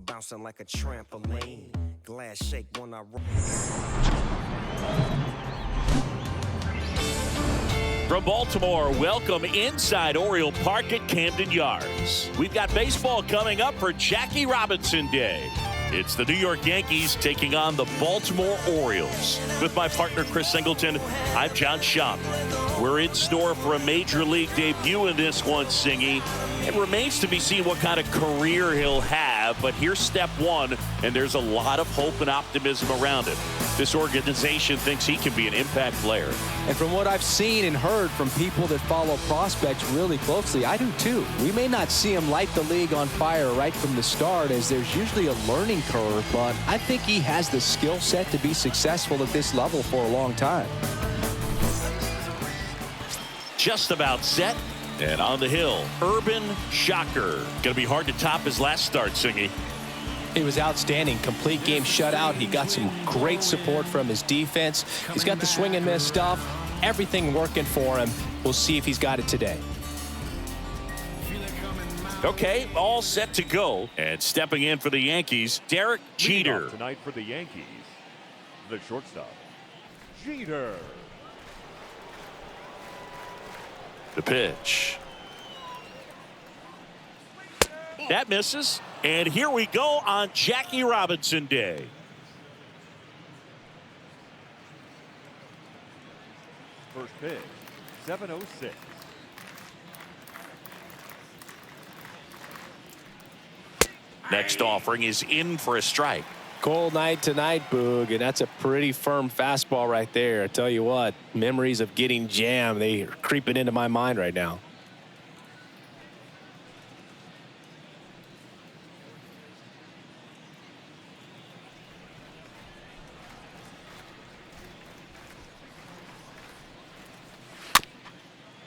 Bouncing like a trampoline, glass shake when I roll. From Baltimore, welcome inside Oriole Park at Camden Yards. We've got baseball coming up for Jackie Robinson Day. It's the New York Yankees taking on the Baltimore Orioles. With my partner, Chris Singleton, I'm John Schaub. We're in store for a major league debut in this one, Singy. It remains to be seen what kind of career he'll have, but here's step one, and there's a lot of hope and optimism around him. This organization thinks he can be an impact player. And from what I've seen and heard from people that follow prospects really closely, I do too. We may not see him light the league on fire right from the start, as there's usually a learning curve, but I think he has the skill set to be successful at this level for a long time. Just about set. And on the hill, Urban Shocker. Going to be hard to top his last start, Singy. It was outstanding. Complete game shutout. He got some great support from his defense. He's got the swing and miss stuff. Everything working for him. We'll see if he's got it today. Okay, all set to go. And stepping in for the Yankees, Derek Jeter. Tonight for the Yankees, the shortstop, Jeter. The pitch. That misses. And here we go on Jackie Robinson Day. First pitch, 7:06. Next offering is in for a strike. Cold night tonight, Boog, and that's a pretty firm fastball right there. I tell you what, memories of getting jammed, they are creeping into my mind right now.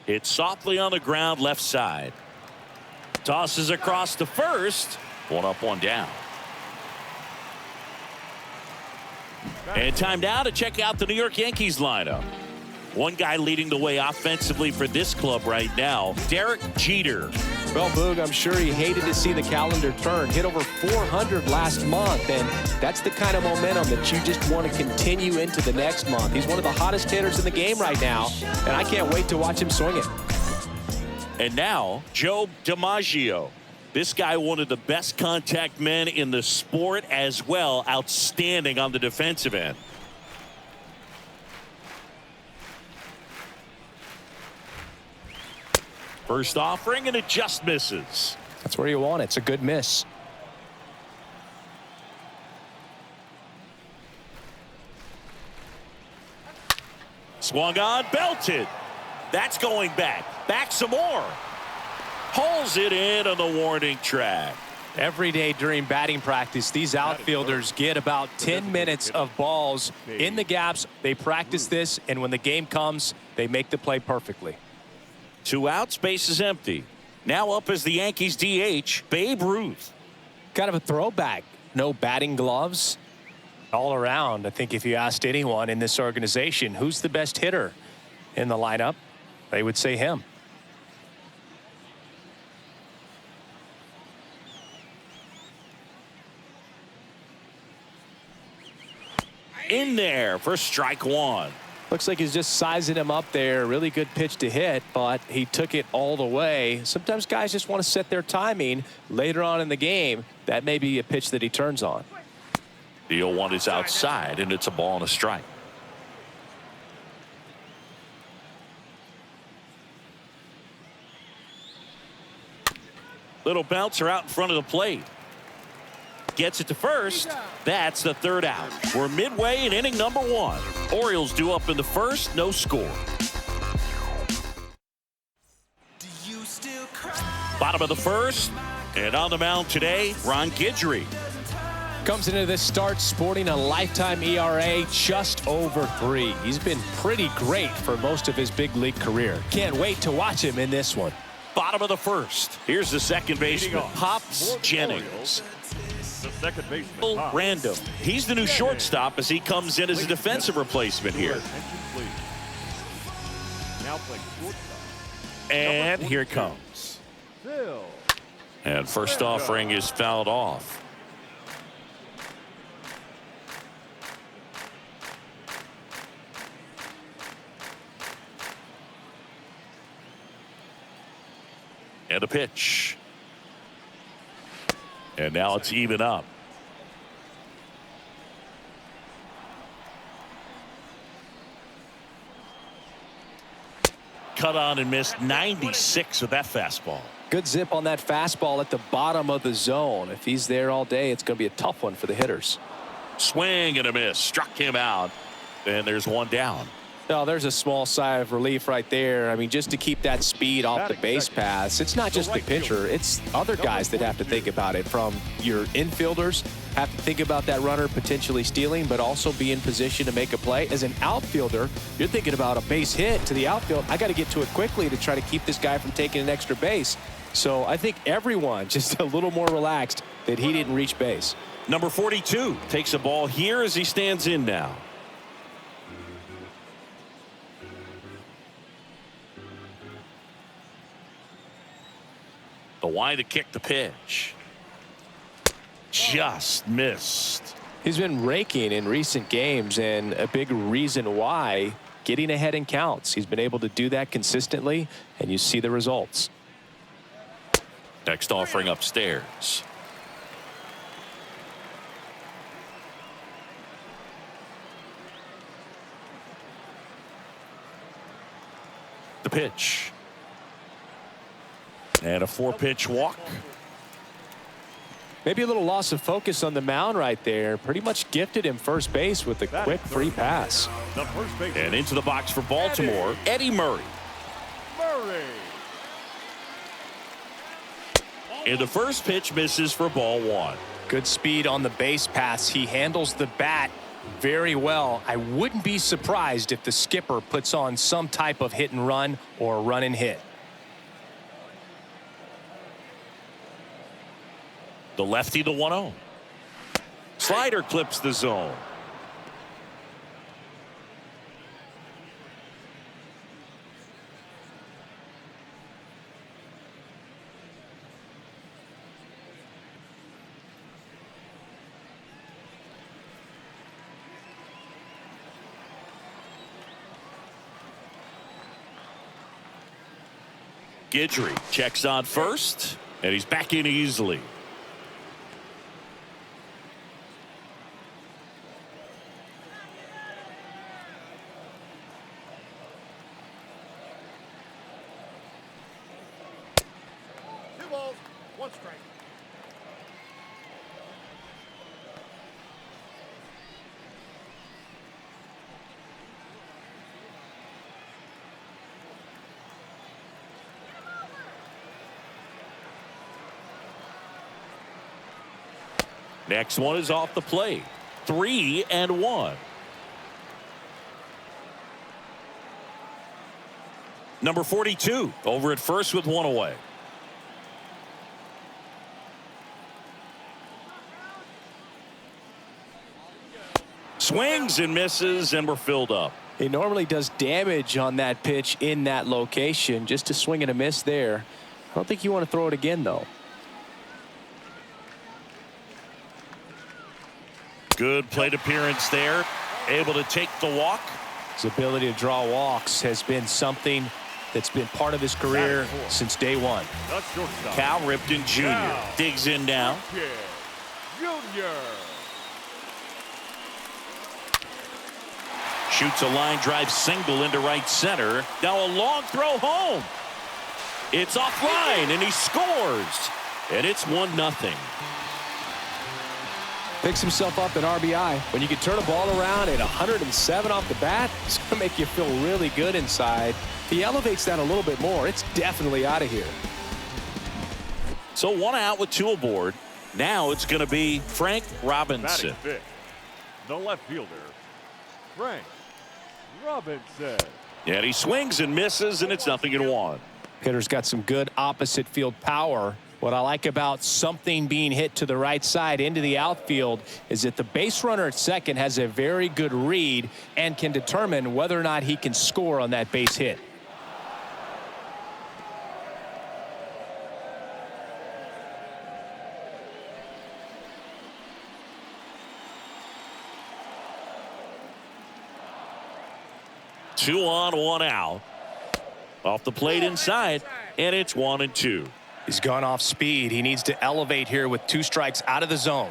It's softly on the ground, left side. Tosses across to first. One up, one down. And time now to check out the New York Yankees lineup. One guy leading the way offensively for this club right now, Derek Jeter. Well, Boog, I'm sure he hated to see the calendar turn. Hit over 400 last month, and that's the kind of momentum that you just want to continue into the next month. He's one of the hottest hitters in the game right now, and I can't wait to watch him swing it. And now, Joe DiMaggio. This guy, one of the best contact men in the sport as well. Outstanding on the defensive end. First offering, and it just misses. That's where you want it. It's a good miss. Swung on, belted. That's going back. Back some more. Pulls it in on the warning track. Every day during batting practice, these outfielders get about 10 minutes of balls in the gaps. They practice this, and when the game comes, they make the play perfectly. 2 outs, base is empty. Now up as the Yankees DH, Babe Ruth. Kind of a throwback. No batting gloves. All around, I think if you asked anyone in this organization, who's the best hitter in the lineup, they would say him. In there for strike one. Looks like he's just sizing him up there. Really good pitch to hit, but he took it all the way. Sometimes guys just want to set their timing later on in the game. That may be a pitch that he turns on. The 0-1 is outside, and it's a ball and a strike. Little bouncer out in front of the plate. Gets it to first. That's the third out. We're midway in inning number 1. Orioles due up in the first, no score. Bottom of the first, and on the mound today, Ron Guidry. Comes into this start sporting a lifetime ERA just over 3. He's been pretty great for most of his big league career. Can't wait to watch him in this one. Bottom of the first. Here's the second baseman, Pops Jennings. The second baseman, Random. He's the new shortstop as he comes in as a defensive replacement here. Attention, please. now playing shortstop. And here it comes. Phil. And first offering is fouled off. And a pitch. And now it's even up. Cut on and missed 96 with that fastball. Good zip on that fastball at the bottom of the zone. If he's there all day, it's going to be a tough one for the hitters. Swing and a miss. Struck him out. And there's one down. No, there's a small sigh of relief right there. I mean, just to keep that speed off the base paths. It's not just the pitcher. It's other guys that have to think about it. From your infielders have to think about that runner potentially stealing, but also be in position to make a play. As an outfielder, you're thinking about a base hit to the outfield. I got to get to it quickly to try to keep this guy from taking an extra base. So I think everyone just a little more relaxed that he didn't reach base. Number 42 takes a ball here as he stands in now. The wide to kick the pitch. Just missed. He's been raking in recent games, and a big reason why, getting ahead in counts. He's been able to do that consistently, and you see the results. Next offering upstairs. The pitch. And a 4-pitch walk. Maybe a little loss of focus on the mound right there. Pretty much gifted him first base with a quick free pass. And into the box for Baltimore, Eddie Murray. And the first pitch misses for ball one. Good speed on the base pass. He handles the bat very well. I wouldn't be surprised if the skipper puts on some type of hit and run or run and hit. The lefty, the 1-0. Slider clips the zone. Guidry checks on first, and he's back in easily. Next one is off the plate. 3-1. Number 42 over at first with one away. Swings and misses, and we're filled up. He normally does damage on that pitch in that location. Just a swing and a miss there. I don't think you want to throw it again, though. Good plate appearance there. Able to take the walk. His ability to draw walks has been something that's been part of his career since day one. Cal Ripken Jr. digs in now. Shoots a line drive single into right center. Now a long throw home. It's offline, and he scores. And it's 1-0. Picks himself up an RBI. When you can turn a ball around at 107 off the bat, it's going to make you feel really good inside. If he elevates that a little bit more, it's definitely out of here. So 1 out with 2 aboard. Now it's going to be Frank Robinson. The left fielder, Frank Robinson. And he swings and misses, and it's 0-1. Hitter's got some good opposite field power. What I like about something being hit to the right side into the outfield is that the base runner at second has a very good read and can determine whether or not he can score on that base hit. 2 on, 1 out. Off the plate inside, and it's 1-2. He's gone off speed. He needs to elevate here with 2 strikes out of the zone.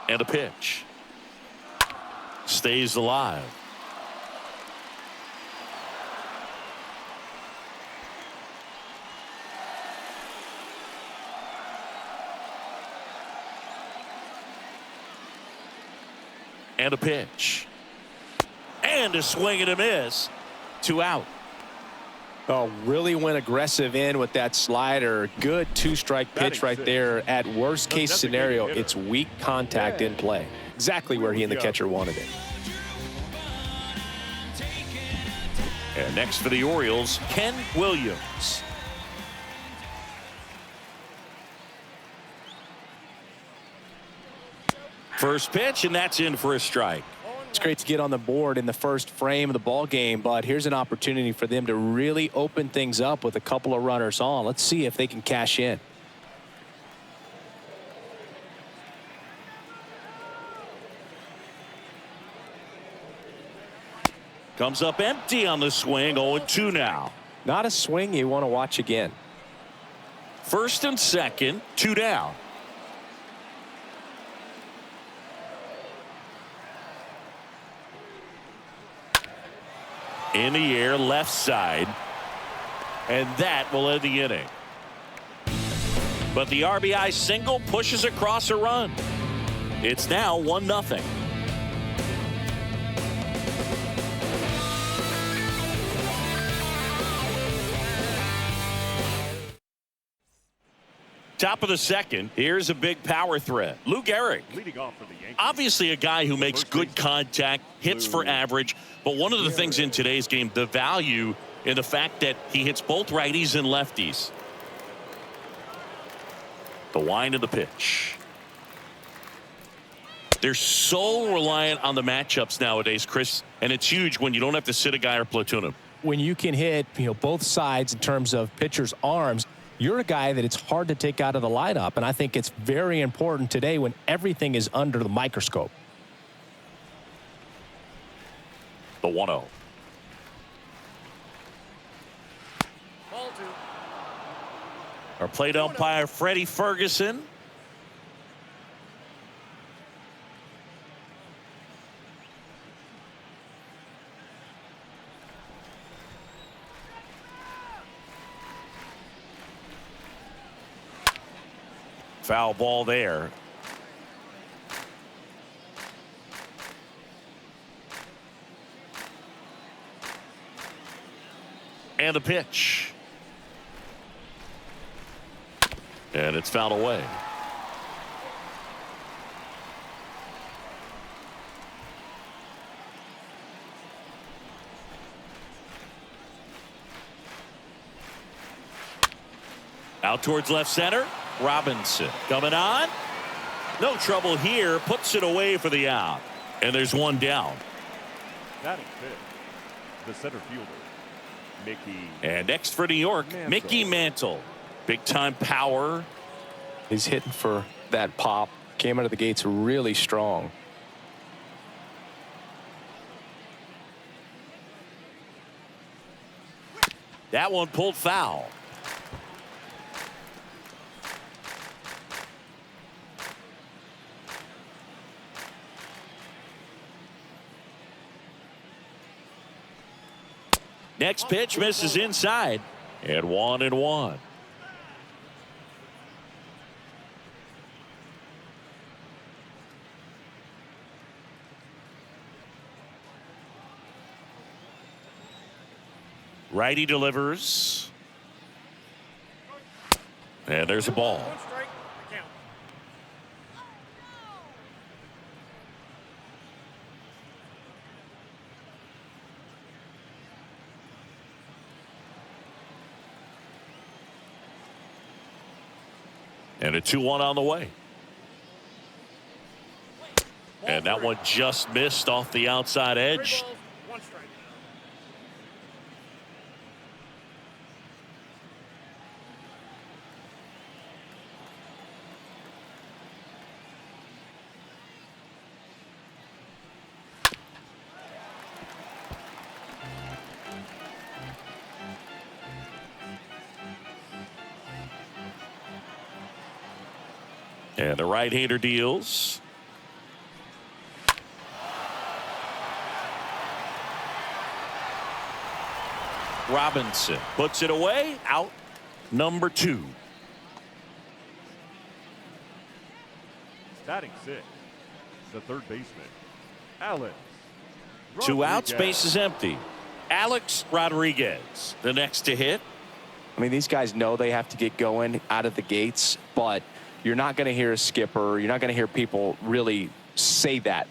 And a pitch. Stays alive. And a pitch. And a swing and a miss. 2 out. Oh, really went aggressive in with that slider. Good 2-strike pitch right there. At worst case scenario, it's weak contact in play. Exactly where he and the catcher wanted it. And next for the Orioles, Ken Williams. First pitch, and that's in for a strike. It's great to get on the board in the first frame of the ball game, but here's an opportunity for them to really open things up with a couple of runners on. Let's see if they can cash in. Comes up empty on the swing. 0-2 now. Not a swing you want to watch again. First and second, 2 down. In the air, left side. And that will end the inning. But the RBI single pushes across a run. It's now 1-0. Top of the second, here's a big power threat. Lou Gehrig. Leading off for the Yankees. Obviously a guy who makes good contact, hits for average, but one of the things in today's game, the value in the fact that he hits both righties and lefties. The wind of the pitch. They're so reliant on the matchups nowadays, Chris, and it's huge when you don't have to sit a guy or platoon him. When you can hit, both sides in terms of pitchers' arms, you're a guy that it's hard to take out of the lineup, and I think it's very important today when everything is under the microscope. The 1-0. Our plate umpire, Freddie Ferguson. Foul ball there. And the pitch. And it's fouled away. Out towards left center. Robinson coming on. No trouble here. Puts it away for the out. And there's 1 down. Batting fifth, the center fielder, Mickey. And next for New York, Mantle. Mickey Mantle. Big time power. He's hitting for that pop. Came out of the gates really strong. That one pulled foul. Next pitch misses inside. And 1-1. Righty delivers. And there's a ball. And a 2-1 on the way. And that one just missed off the outside edge. And the right-hander deals. Robinson puts it away. Out number 2. Batting 6, the third baseman, Alex. 2 outs, Rodriguez. base is empty. Alex Rodriguez, the next to hit. I mean, these guys know they have to get going out of the gates, but you're not going to hear a skipper. You're not going to hear people really say that.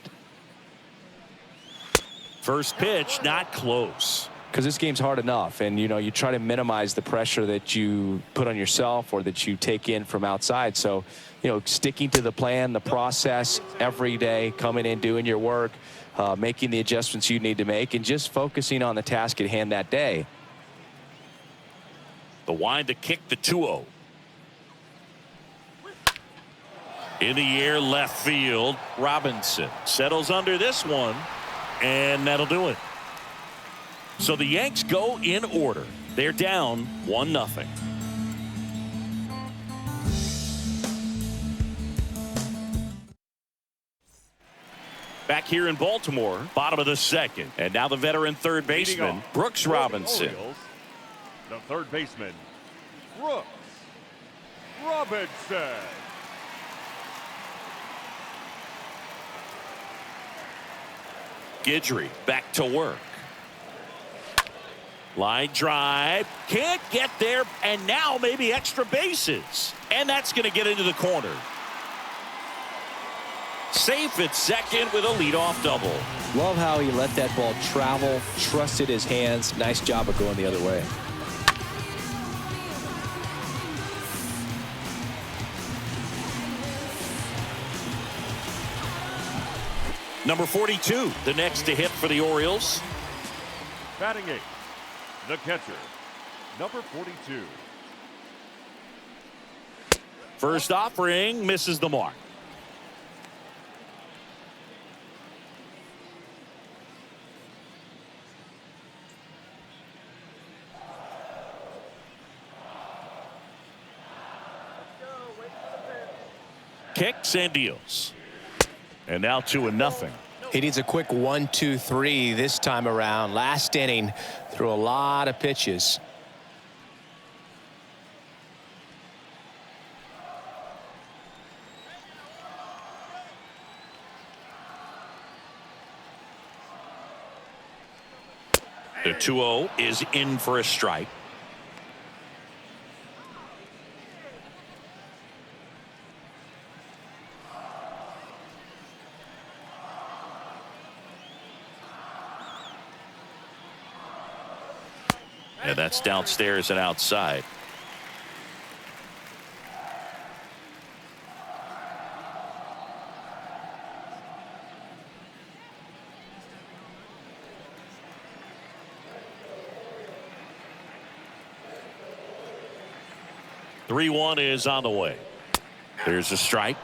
First pitch, not close. Because this game's hard enough, and you try to minimize the pressure that you put on yourself or that you take in from outside. So, sticking to the plan, the process every day, coming in, doing your work, making the adjustments you need to make, and just focusing on the task at hand that day. The wind to kick the 2-0. In the air, left field. Robinson settles under this one, and that'll do it. So the Yanks go in order. They're down 1-0. Back here in Baltimore, bottom of the second. And now the veteran third baseman, Brooks Robinson. Orioles, the third baseman, Brooks Robinson. Guidry back to work. Line drive. Can't get there. And now maybe extra bases. And that's going to get into the corner. Safe at second with a leadoff double. Love how he let that ball travel, trusted his hands. Nice job of going the other way. Number 42, the next to hit for the Orioles. Batting 8, the catcher, number 42. First offering misses the mark. Kicks and deals. And now 2-0. He needs a quick 1-2-3 this time around. Last inning, threw a lot of pitches. The 2-0 is in for a strike. And that's downstairs and outside. Three 1 is on the way. There's a strike.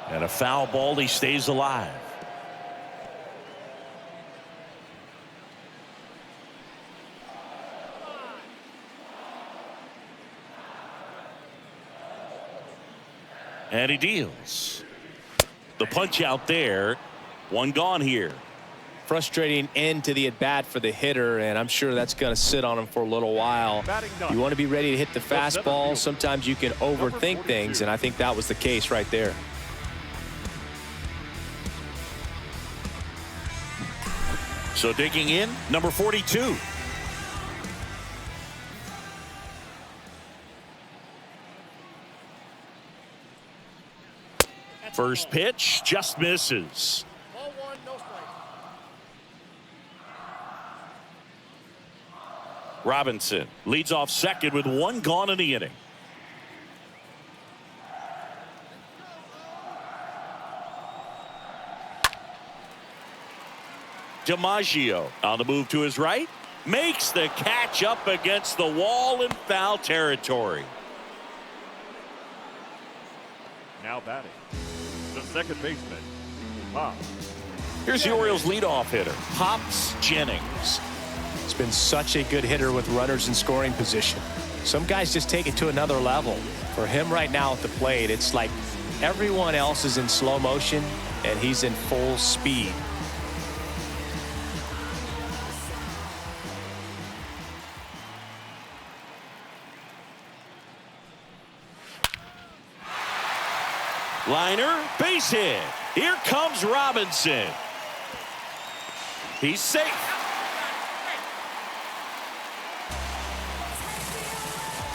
And a foul ball. He stays alive. And he deals. The punch out there. One gone here. Frustrating end to the at-bat for the hitter, and I'm sure that's going to sit on him for a little while. You want to be ready to hit the fastball. Sometimes you can overthink things, and I think that was the case right there. So digging in, number 42. First pitch just misses. Ball 1, no strike. Robinson leads off second with one gone in the inning. DiMaggio on the move to his right, makes the catch up against the wall in foul territory. Now batting, the second baseman, Pop Here's the Orioles leadoff hitter, Pops Jennings. He's been such a good hitter with runners in scoring position. Some guys just take it to another level. For him right now at the plate, it's like everyone else is in slow motion and he's in full speed. Liner, base hit. Here comes Robinson. He's safe.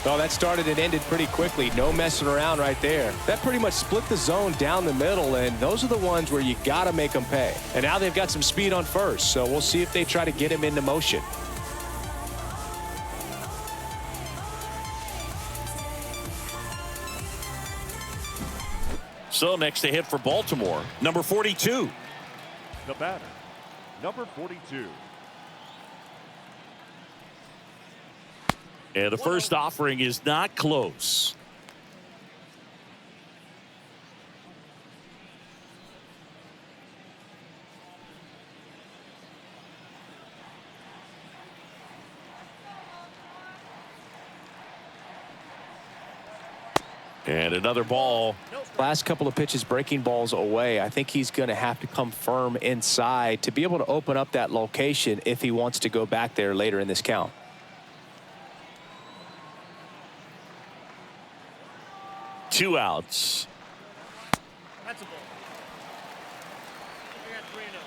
Oh, that started and ended pretty quickly. No messing around right there. That pretty much split the zone down the middle, and those are the ones where you got to make them pay. And now they've got some speed on first, so we'll see if they try to get him into motion. So next to hit for Baltimore, number 42. The batter, number 42. And the first offering is not close. And another ball. Last couple of pitches breaking balls away. I think he's going to have to come firm inside to be able to open up that location if he wants to go back there later in this count. Two outs. That's a ball. You got 3-0.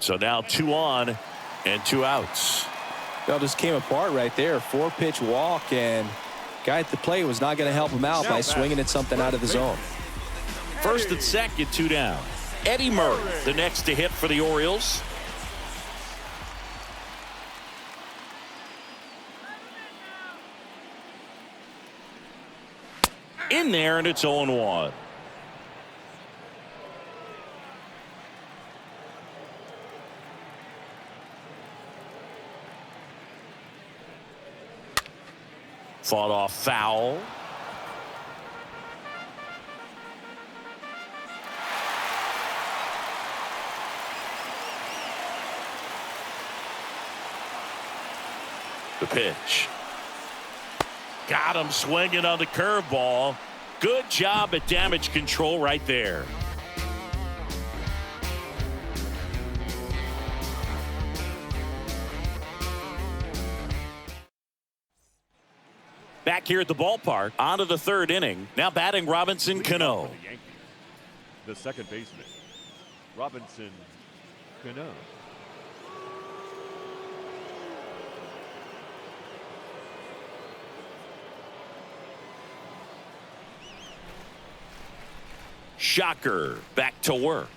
So now 2 on and 2 outs. Well, just came apart right there. 4-pitch walk, and guy at the plate was not going to help him out by swinging at something out of the zone. First and second, 2 down. Eddie Murray, the next to hit for the Orioles. In there, and it's 0-1. Fought off foul. The pitch. Got him swinging on the curveball. Good job at damage control right there. Back here at the ballpark, on to the third inning. Now batting Robinson Cano. The Yankees, the second baseman, Robinson Cano. Shocker back to work.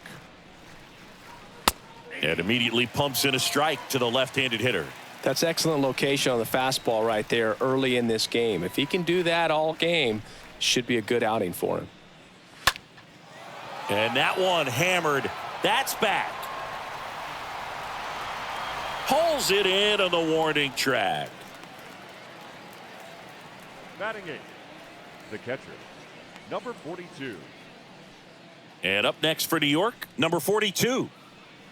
And immediately pumps in a strike to the left-handed hitter. That's excellent location on the fastball right there early in this game. If he can do that all game, should be a good outing for him. And that one hammered. That's back. Pulls it in on the warning track. Batting eighth, the catcher, number 42. And up next for New York, number 42.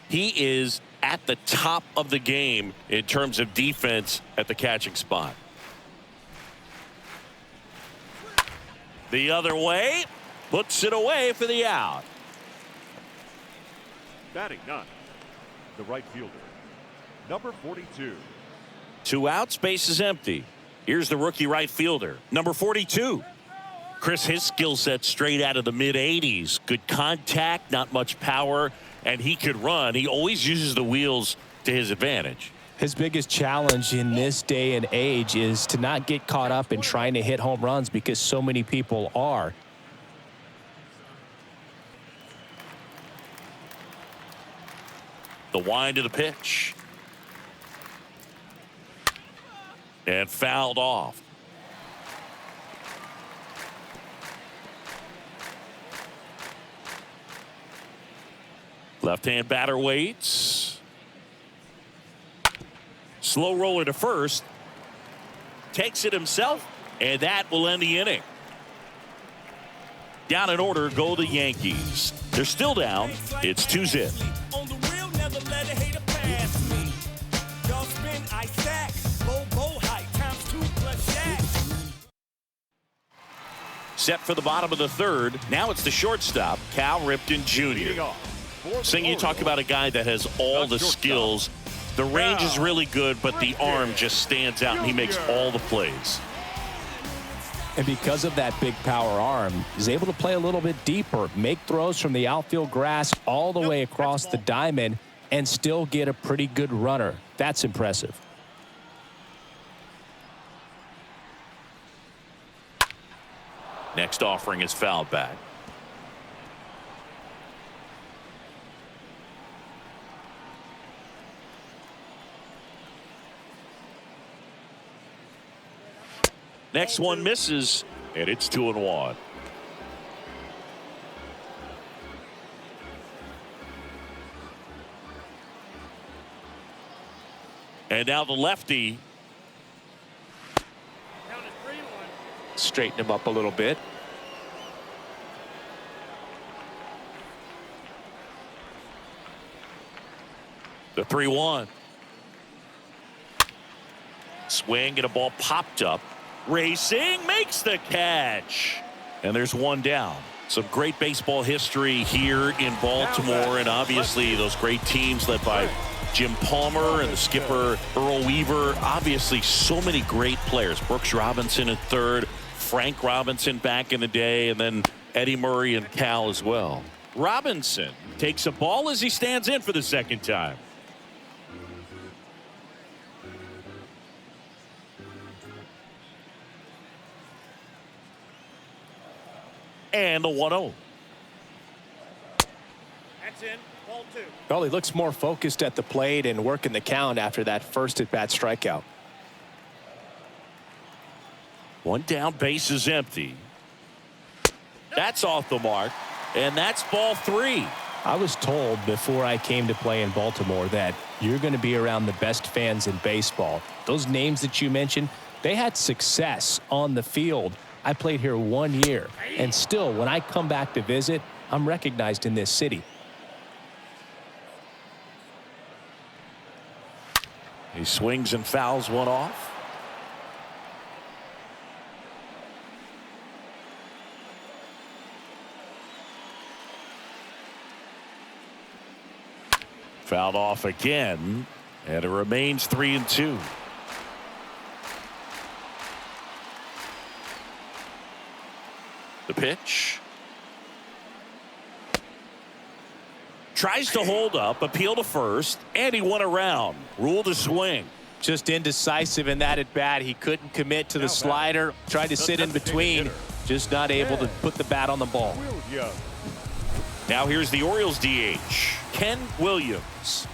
He is at the top of the game in terms of defense at the catching spot. The other way, puts it away for the out. Batting ninth, the right fielder, number 42. 2 outs, base is empty. Here's the rookie right fielder, number 42. Chris, his skill set straight out of the mid-80s. Good contact, not much power, and he could run. He always uses the wheels to his advantage. His biggest challenge in this day and age is to not get caught up in trying to hit home runs because so many people are. The wind of the pitch. And fouled off. Left-hand batter waits. Slow roller to first. Takes it himself, and that will end the inning. Down in order go the Yankees. They're still down. It's 2-0. On the real, never let a hater pass me. Y'all spin, I stack. Low height times 2 plus Shaq. Set for the bottom of the third. Now it's the shortstop, Cal Ripken Jr. Sing, you talk about a guy that has all the skills. The range is really good, but the arm just stands out, and he makes all the plays. And because of that big power arm, he's able to play a little bit deeper, make throws from the outfield grass all the way across the diamond, and still get a pretty good runner. That's impressive. Next offering is fouled back. Next one misses, and it's 2-1. And now the lefty. Count is 3-1. Straighten him up a little bit. The 3-1. Swing and a ball popped up. Racing, makes the catch. And there's one down. Some great baseball history here in Baltimore, and obviously those great teams led by Jim Palmer and the skipper Earl Weaver. Obviously so many great players. Brooks Robinson at third, Frank Robinson back in the day, and then Eddie Murray and Cal as well. Robinson takes a ball as he stands in for the second time. And the 1-0. That's in. Ball 2. Well, he looks more focused at the plate and working the count after that first at-bat strikeout. One down, base is empty. That's off the mark, and that's ball 3. I was told before I came to play in Baltimore that you're going to be around the best fans in baseball. Those names that you mentioned, they had success on the field. I played here 1 year, and still, when I come back to visit, I'm recognized in this city. He swings and fouls one off. Fouled off again, and it remains 3-2. The pitch. Tries to hold up, appeal to first, and he went around. Rule to swing. Just indecisive in that at bat. He couldn't commit to the slider. Tried to sit in between. Just not able to put the bat on the ball. Now here's the Orioles DH, Ken Williams.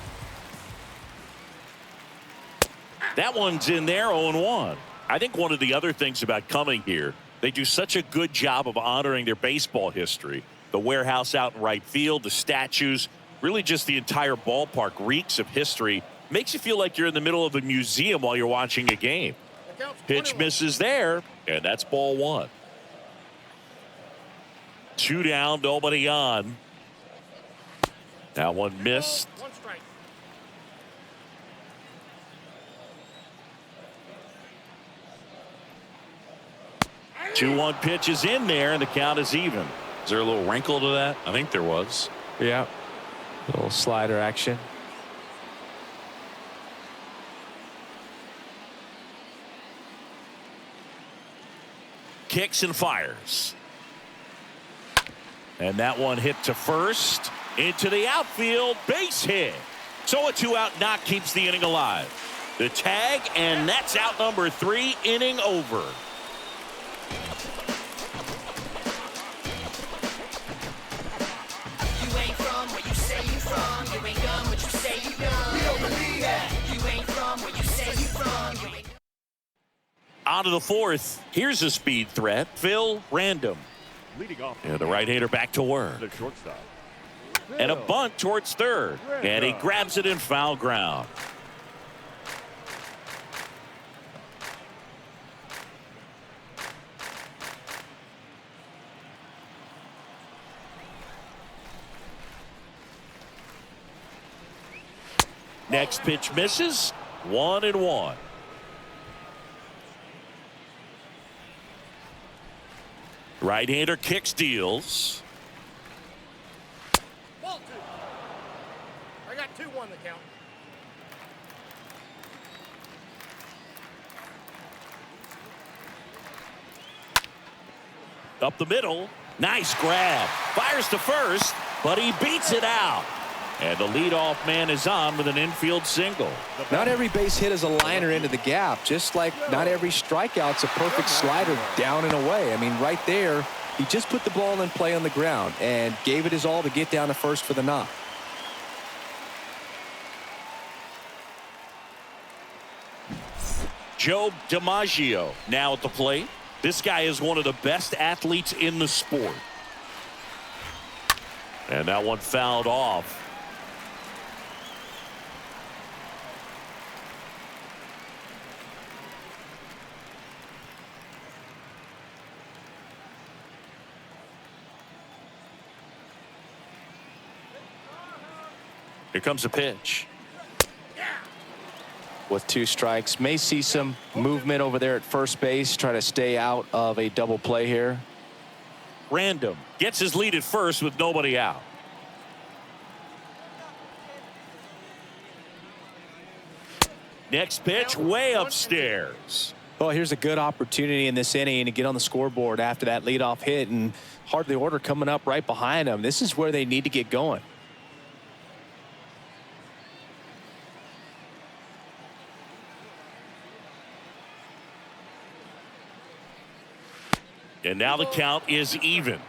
That one's in there, 0-1. I think one of the other things about coming here, they do such a good job of honoring their baseball history. The warehouse out in right field, the statues, really just the entire ballpark reeks of history. Makes you feel like you're in the middle of a museum while you're watching a game. Pitch misses there, and that's ball 1. 2 down, nobody on. That one missed. 1 strike. Two 1 pitch is in there, and the count is even. Is there a little wrinkle to that? I think there was. Yeah. A little slider action. Kicks and fires. And that one hit to first. Into the outfield. Base hit. So a 2-out knock keeps the inning alive. The tag, and that's out number 3. Inning over. On to the 4th. Here's a speed threat. Phil Random. Leading off. And the right-hander back to work. The shortstop. And a bunt towards third. And he grabs it in foul ground. Next pitch misses. 1-1. Right-hander kicks, deals. Ball 2. I got 2-1 the count. Up the middle. Nice grab. Fires to first, but he beats it out. And the leadoff man is on with an infield single. Not every base hit is a liner into the gap, just like not every strikeout's a perfect slider down and away. I mean, right there, he just put the ball in play on the ground and gave it his all to get down to first for the knock. Joe DiMaggio now at the plate. This guy is one of the best athletes in the sport. And that one fouled off. Here comes a pitch. With 2 strikes, may see some movement over there at first base, try to stay out of a double play here. Random gets his lead at first with nobody out. Next pitch way upstairs. Well, here's a good opportunity in this inning to get on the scoreboard after that leadoff hit, and hardly order coming up right behind them. This is where they need to get going. And now the count is even.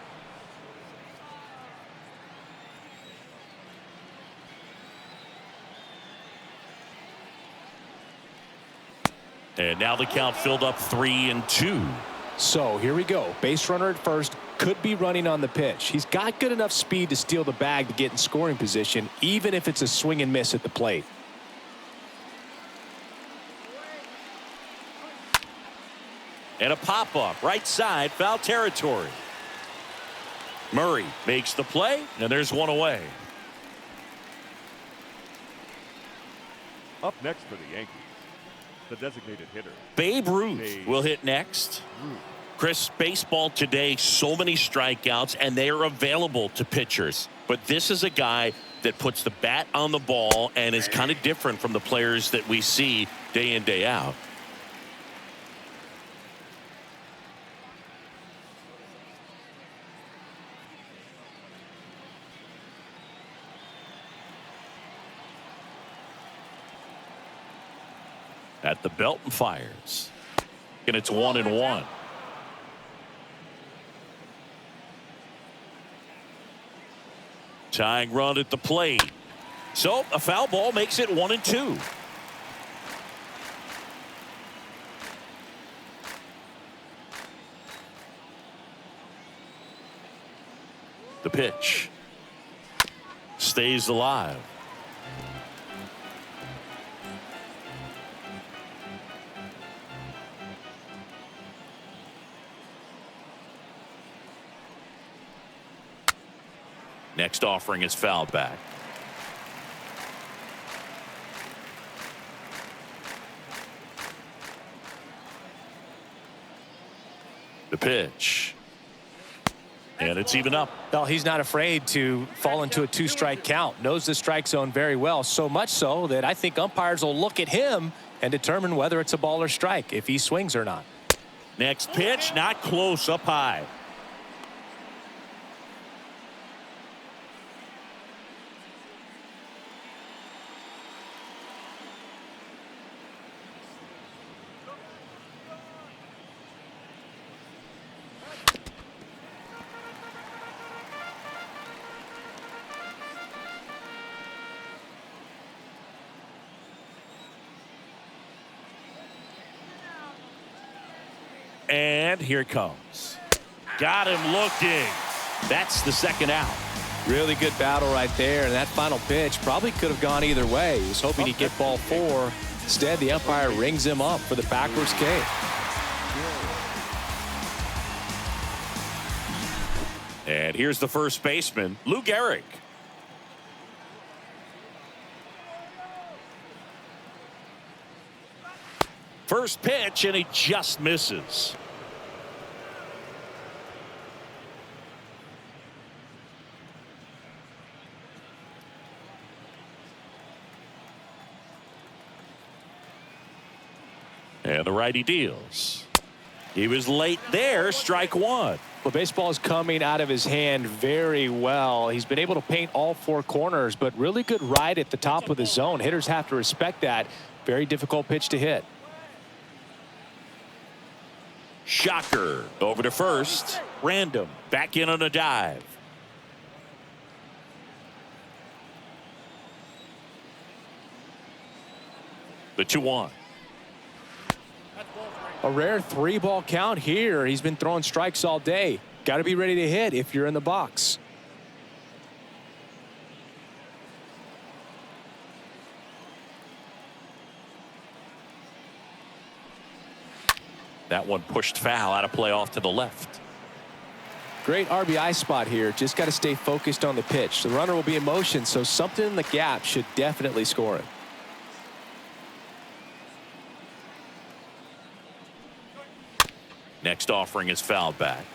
And now the count filled up 3-2. So here we go. Base runner at first, could be running on the pitch. He's got good enough speed to steal the bag to get in scoring position, even if it's a swing and miss at the plate. And a pop-up right side, foul territory. Murray makes the play, and there's one away. Up next for the Yankees, the designated hitter. Babe Ruth will hit next. Chris, baseball today, so many strikeouts, and they are available to pitchers. But this is a guy that puts the bat on the ball and is kind of different from the players that we see day in, day out. At the belt and fires. And it's 1-1. Tying run at the plate. So a foul ball makes it 1-2. The pitch stays alive. Next offering is fouled back. The pitch. And it's even up. Well, he's not afraid to fall into a 2-strike count. Knows the strike zone very well. So much so that I think umpires will look at him and determine whether it's a ball or strike, if he swings or not. Next pitch, not close, up high. And here it comes. Got him looking. That's the second out. Really good battle right there. And that final pitch probably could have gone either way. He was hoping he'd get ball 4. Instead, the umpire rings him up for the backwards K. And here's the first baseman, Lou Gehrig. First pitch, and he just misses. And the righty deals. He was late there, strike one. Well, baseball is coming out of his hand very well. He's been able to paint all four corners, but really good ride at the top of the zone. Hitters have to respect that. Very difficult pitch to hit. Shocker over to first. Random back in on a dive. The 2-1. A rare 3-ball count here. He's been throwing strikes all day. Got to be ready to hit if you're in the box. That one pushed foul, out of play off to the left. Great RBI spot here. Just got to stay focused on the pitch. The runner will be in motion, so something in the gap should definitely score it. Next offering is fouled back.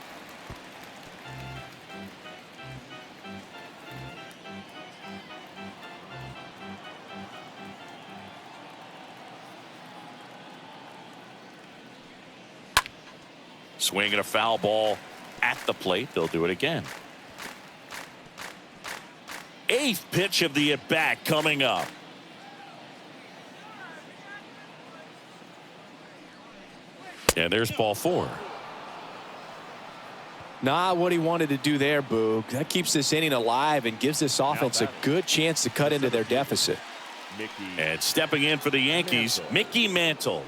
Swinging a foul ball at the plate. They'll do it again. Eighth pitch of the at-bat coming up. And there's ball 4. Not what he wanted to do there, Boog. That keeps this inning alive and gives this offense a good chance to cut into their deficit. And stepping in for the Yankees, Mickey Mantle.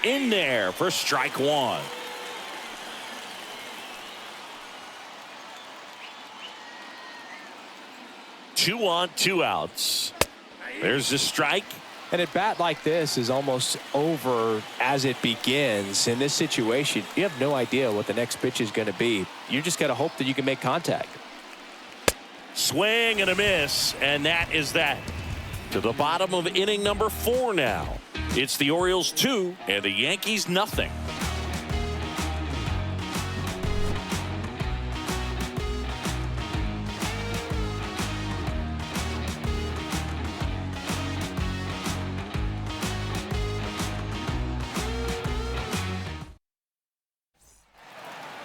In there for strike one. Two on, 2 outs. There's a strike. And at bat like this is almost over as it begins. In this situation, you have no idea what the next pitch is going to be. You just got to hope that you can make contact. Swing and a miss, and that is that. To the bottom of inning number 4 now. It's the Orioles 2 and the Yankees nothing.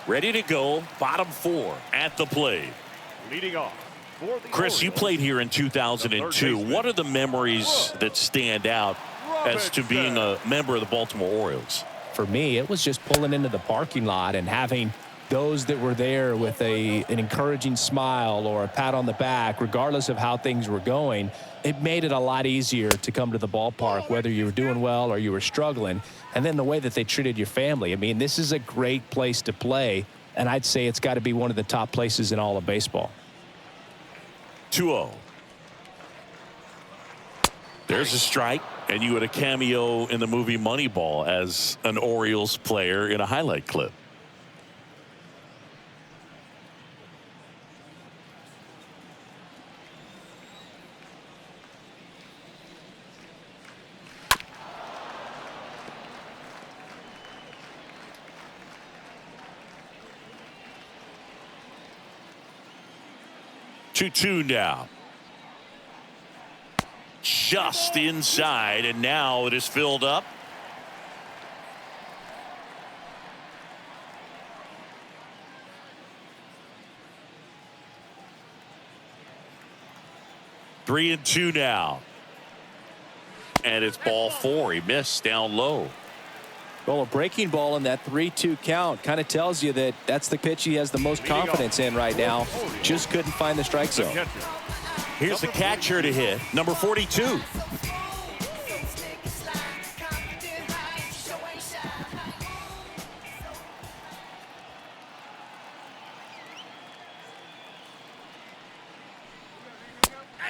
Ready to go, bottom 4 at the plate. Leading off. Chris, you played here in 2002. What are the memories that stand out as to being a member of the Baltimore Orioles? For me, it was just pulling into the parking lot and having those that were there with an encouraging smile or a pat on the back, regardless of how things were going. It made it a lot easier to come to the ballpark, whether you were doing well or you were struggling. And then the way that they treated your family. I mean, this is a great place to play, and I'd say it's got to be one of the top places in all of baseball. 2-0. There's a strike, and you had a cameo in the movie Moneyball as an Orioles player in a highlight clip. Two now. Just inside, and now it is filled up. Three and 2 now. And it's ball 4. He missed down low. Well, a breaking ball in that 3-2 count kind of tells you that that's the pitch he has the most confidence in right now. Just couldn't find the strike zone. Here's the catcher to hit, number 42.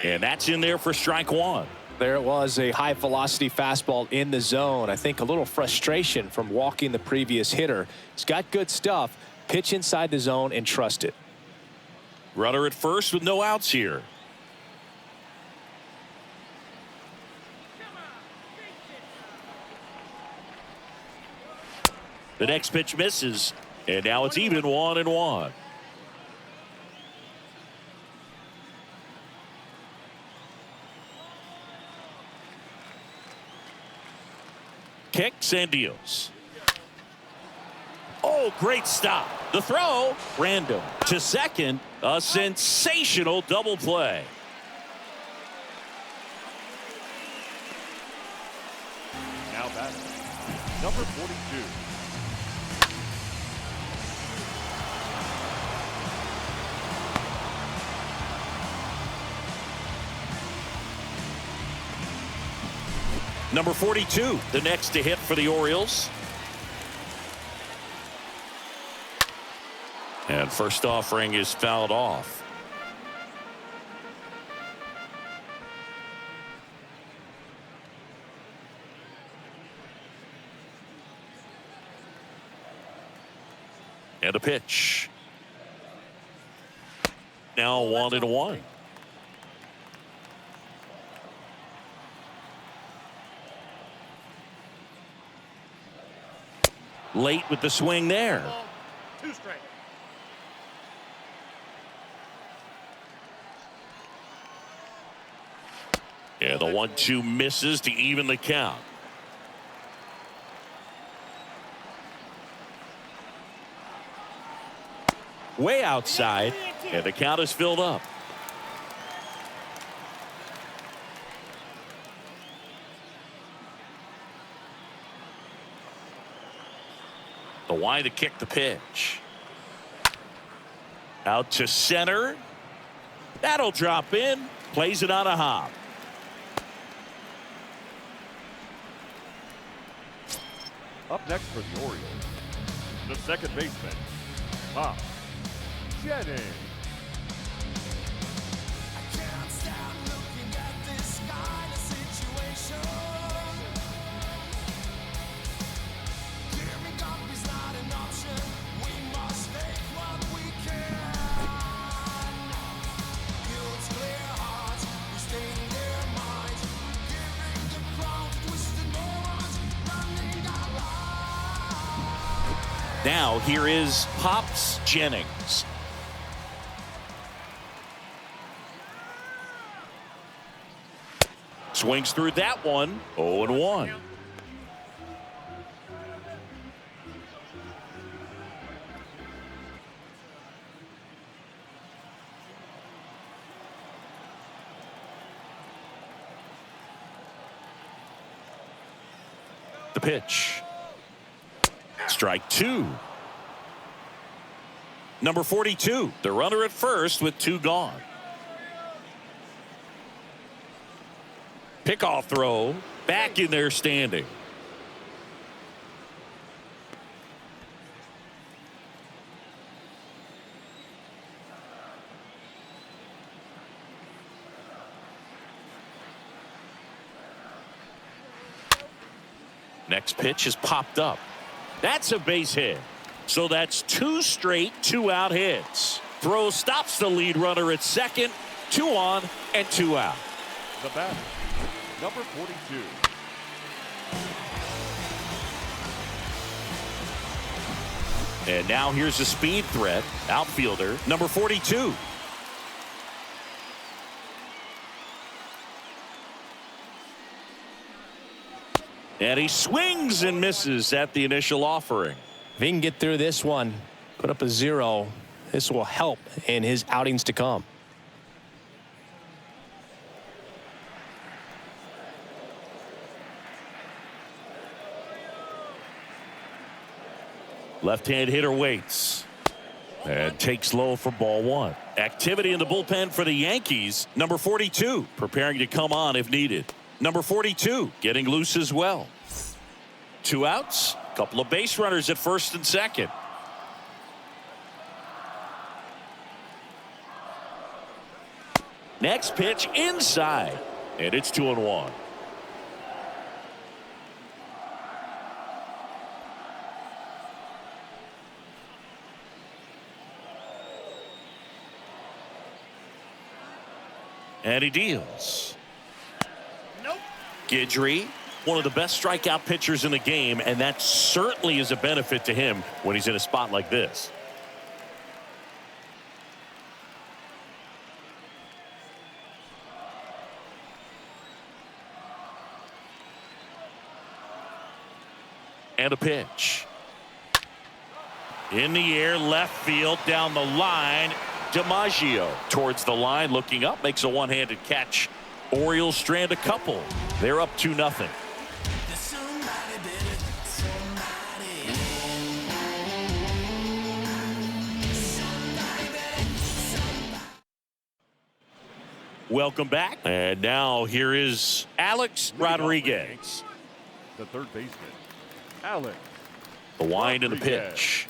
And that's in there for strike one. There it was, a high velocity fastball in the zone. I think a little frustration from walking the previous hitter. He's got good stuff. Pitch inside the zone and trust it. Runner at first with no outs here. The next pitch misses, and now it's even 1-1. Kicks and deals. Oh, great stop. The throw, random. To second, a sensational double play. Now batting, number 42. Number 42, the next to hit for the Orioles. And first offering is fouled off. And a pitch. Now 1-1. Late with the swing there. 2 straight. And the 1-2 misses to even the count. Way outside, and the count is filled up. The wide to kick the pitch. Out to center. That'll drop in. Plays it on a hop. Up next for the Orioles, the second baseman, Pop Jennings. Can't stand looking at this kind of situation. Giving up is not an option. We must take what we can. Guilt's clear hearts, we stain their minds. Giving the crowd twisted morons, running our lives. Now here is Pops Jennings. Swings through that one. 0-1. The pitch. Strike 2. Number 42, the runner at first with 2 gone. Pickoff throw, back in there standing. Next pitch is popped up. That's a base hit. So that's 2 straight 2-out hits. Throw stops the lead runner at second. 2 on and 2 out. The batter, number 42. And now here's a speed threat. Outfielder, number 42. And he swings and misses at the initial offering. If he can get through this one, put up a 0, this will help in his outings to come. Left-hand hitter waits and takes low for ball 1. Activity in the bullpen for the Yankees. Number 42 preparing to come on if needed. Number 42 getting loose as well. 2 outs. Couple of base runners at first and second. Next pitch inside, and it's 2-1. And he deals. Nope. Guidry one of the best strikeout pitchers in the game, and that certainly is a benefit to him when he's in a spot like this. And a pitch. In the air, left field, down the line. DiMaggio towards the line, looking up, makes a one-handed catch. Orioles strand a couple. They're up 2-0. Welcome back. And now here is Alex Rodriguez. The third baseman, Alex. The wind and the pitch.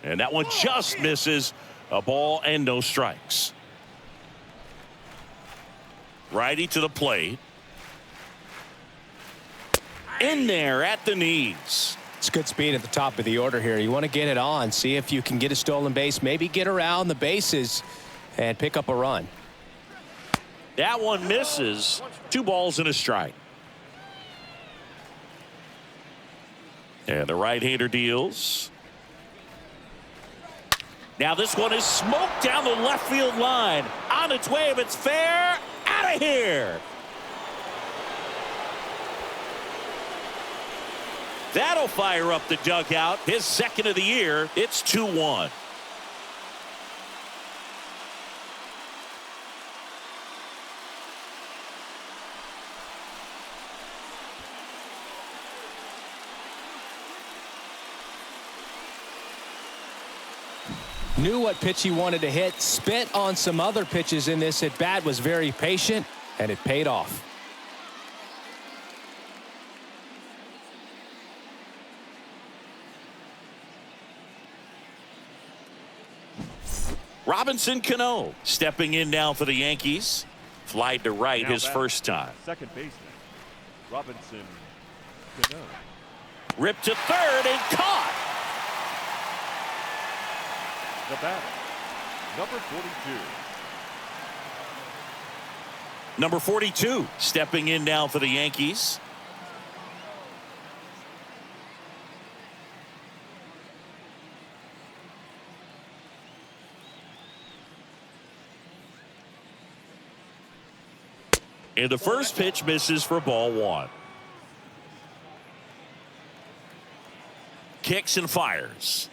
And that one just misses. A ball and no strikes. Righty to the plate. In there at the knees. It's good speed at the top of the order here. You want to get it on, see if you can get a stolen base, maybe get around the bases and pick up a run. That one misses. 2 balls and a strike. And the right-hander deals. Now this one is smoked down the left field line. On its way, if it's fair, out of here. That'll fire up the dugout. His second of the year. It's 2-1. Knew what pitch he wanted to hit, spent on some other pitches in this at bat, was very patient, and it paid off. Robinson Cano stepping in now for the Yankees. Fly to right his first time. Second baseman, Robinson Cano. Ripped to third and caught. The batter, number 42. Number 42 stepping in now for the Yankees. And the first pitch misses for ball 1. Kicks and fires.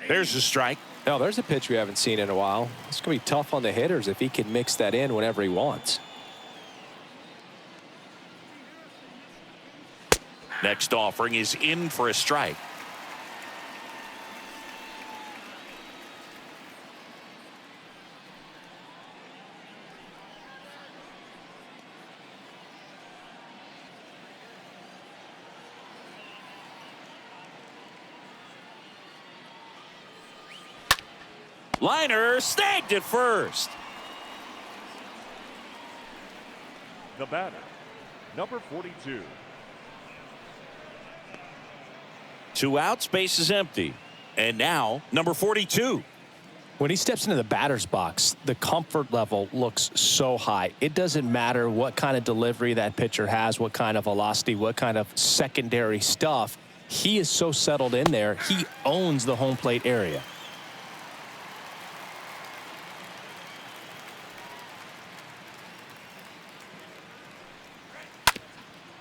There's a strike. Now, there's a pitch we haven't seen in a while. It's going to be tough on the hitters if he can mix that in whenever he wants. Next offering is in for a strike. Liner snagged at first. The batter, number 42. 2 outs, base is empty. And now, number 42. When he steps into the batter's box, the comfort level looks so high. It doesn't matter what kind of delivery that pitcher has, what kind of velocity, what kind of secondary stuff. He is so settled in there. He owns the home plate area.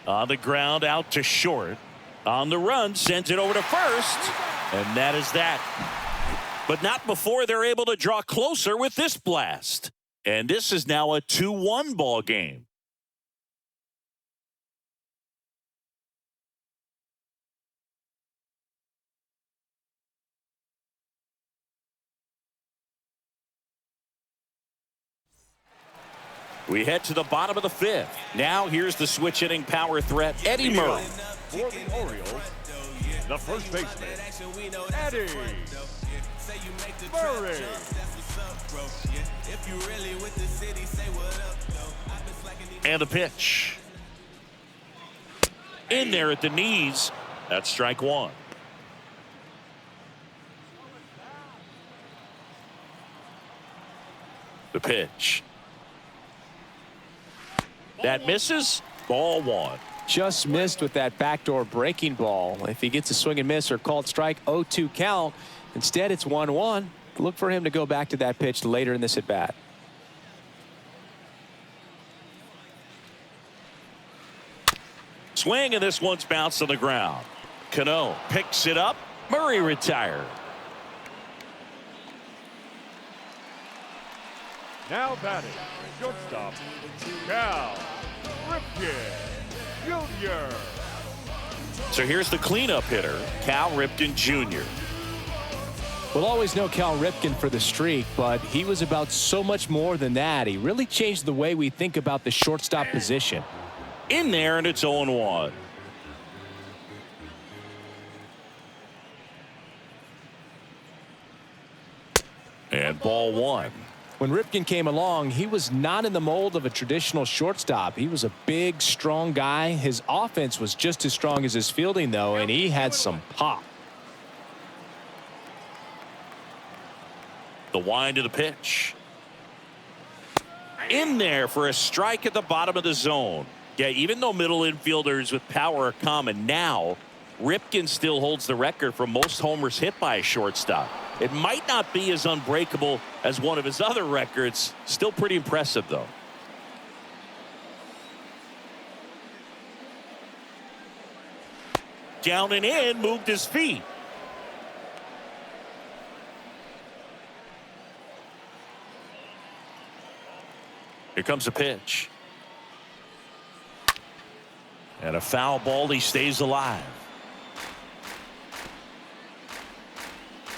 On the ground, out to short. On the run, sends it over to first. And that is that. But not before they're able to draw closer with this blast. And this is now a 2-1 ball game. We head to the bottom of the 5th. Now here's the switch hitting power threat, Eddie Murray. For the Orioles, the first baseman, Eddie Murray. And a pitch. In there at the knees. That's strike 1. The pitch. That misses. Ball 1. Just missed with that backdoor breaking ball. If he gets a swing and miss or called strike, 0-2 count. Instead, it's 1-1. Look for him to go back to that pitch later in this at bat. Swing, and this one's bounced on the ground. Cano picks it up. Murray retired. Now batting, shortstop, Cal Ripken Jr. So here's the cleanup hitter, Cal Ripken Jr. We'll always know Cal Ripken for the streak, but he was about so much more than that. He really changed the way we think about the shortstop position. In there, and it's 0-1. And ball 1. When Ripken came along, he was not in the mold of a traditional shortstop. He was a big, strong guy. His offense was just as strong as his fielding, though, and he had some pop. The wind of the pitch. In there for a strike at the bottom of the zone. Yeah, even though middle infielders with power are common now, Ripken still holds the record for most homers hit by a shortstop. It might not be as unbreakable as one of his other records. Still pretty impressive, though. Down and in, moved his feet. Here comes a pitch. And a foul ball. He stays alive.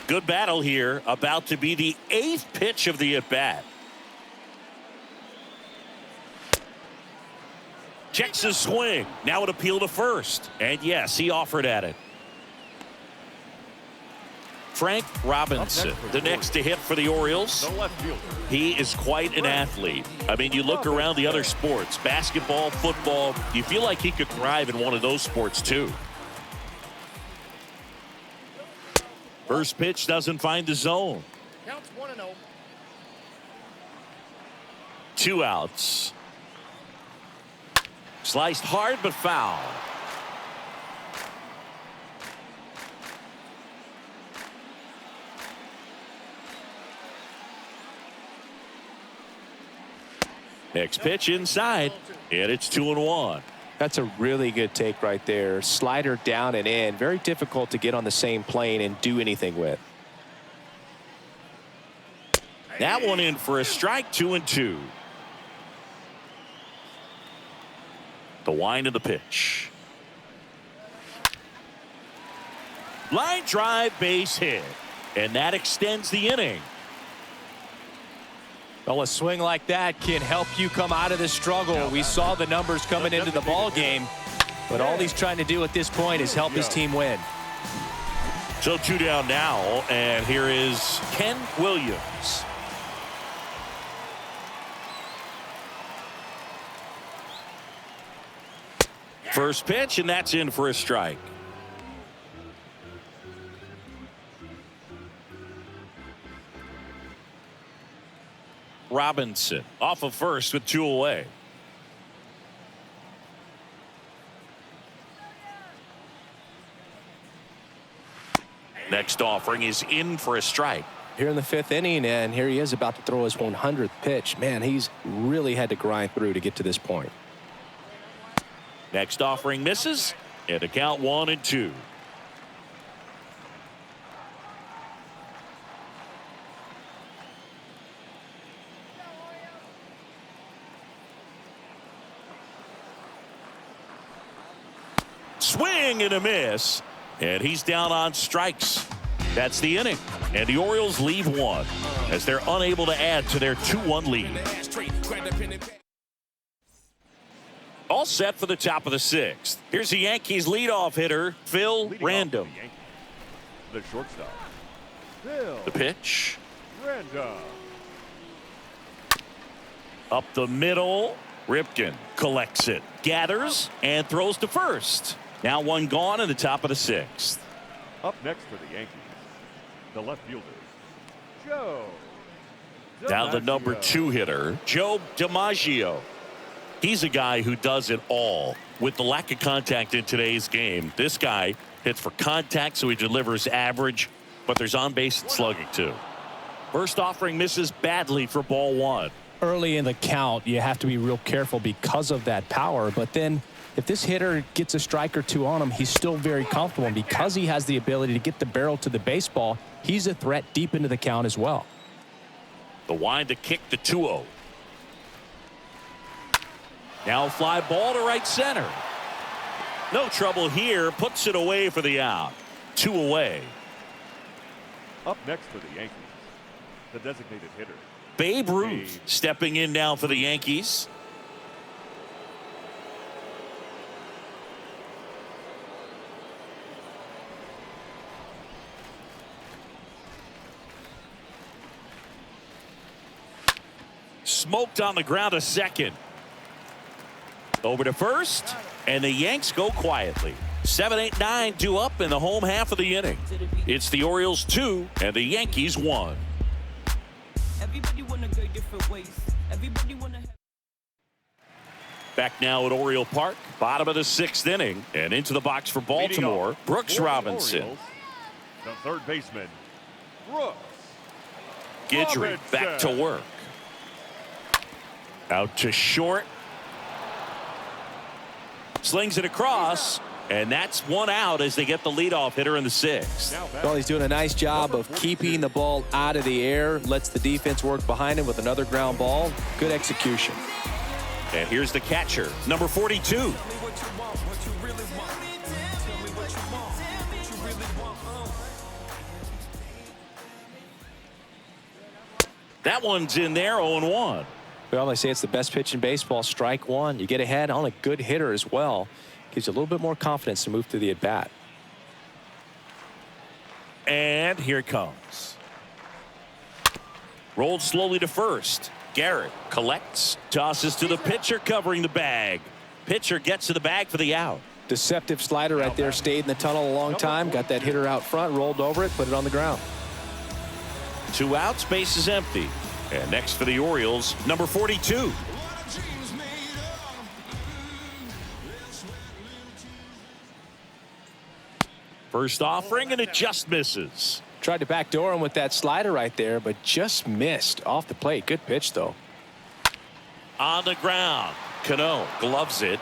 Good battle here. About to be the 8th pitch of the at-bat. Checks his swing. Now an appeal to first. And yes, he offered at it. Frank Robinson, the next to hit for the Orioles. The left fielder. He is quite an athlete. I mean, you look around the other sports, basketball, football, you feel like he could thrive in one of those sports too. First pitch doesn't find the zone. Counts 1-0. 2 outs. Sliced hard but foul. Next pitch inside, and it's 2-1. That's a really good take right there. Slider down and in. Very difficult to get on the same plane and do anything with. That one in for a strike, 2-2. The wind of the pitch. Line drive, base hit. And that extends the inning. Well, a swing like that can help you come out of this struggle. We saw the numbers coming into the ball game, but all he's trying to do at this point is help his team win. So 2 down now, and here is Ken Williams. First pitch, and that's in for a strike. Robinson off of first with 2 away. Next offering is in for a strike. Here in the 5th inning, and here he is about to throw his 100th pitch. Man, he's really had to grind through to get to this point. Next offering misses, and a count 1-2. Swing and a miss, and he's down on strikes. That's the inning, and the Orioles leave 1 as they're unable to add to their 2-1 lead. All set for the top of the 6th. Here's the Yankees leadoff hitter, Phil Random. The shortstop, Phil The pitch. Random. Up the middle, Ripken collects it, gathers, and throws to first. Now 1 gone in the top of the 6th. Up next for the Yankees, the left fielder, Joe Now the number DiMaggio. 2 hitter, Joe DiMaggio. He's a guy who does it all. With the lack of contact in today's game, this guy hits for contact, so he delivers average, but there's on-base and slugging too. First offering misses badly for ball one. Early in the count, you have to be real careful because of that power, but then if this hitter gets a strike or two on him, he's still very comfortable, and because he has the ability to get the barrel to the baseball, he's a threat deep into the count as well. The wind to kick the 2-0. Now a fly ball to right center. No trouble here. Puts it away for the out. 2 away. Up next for the Yankees, the designated hitter, Babe Ruth stepping in now for the Yankees. Smoked on the ground to second. Over to first, and the Yanks go quietly. 7-8-9 due up in the home half of the inning. It's the Orioles 2 and the Yankees 1. Everybody wanna go different ways. Everybody wanna have. Back now at Oriole Park, bottom of the 6th inning, and into the box for Baltimore, Brooks Robinson. Orioles, the third baseman, Brooks Guidry back to Robinson. work. Out to short. Slings it across, and that's one out as they get the leadoff hitter in the 6th. Well, he's doing a nice job of keeping the ball out of the air, lets the defense work behind him with another ground ball. Good execution. And here's the catcher, number 42. That one's in there, 0-1. Well, they say it's the best pitch in baseball. Strike one. You get ahead on a good hitter as well. Gives you a little bit more confidence to move through the at-bat. And here it comes. Rolled slowly to first. Garrett collects, tosses to the pitcher covering the bag. Pitcher gets to the bag for the out. Deceptive slider right there. Stayed in the tunnel a long time. Got that hitter out front, rolled over it, put it on the ground. 2 outs, base is empty. And next for the Orioles, number 42. First offering, and it just misses. Tried to backdoor him with that slider right there, but just missed off the plate. Good pitch, though. On the ground, Cano gloves it,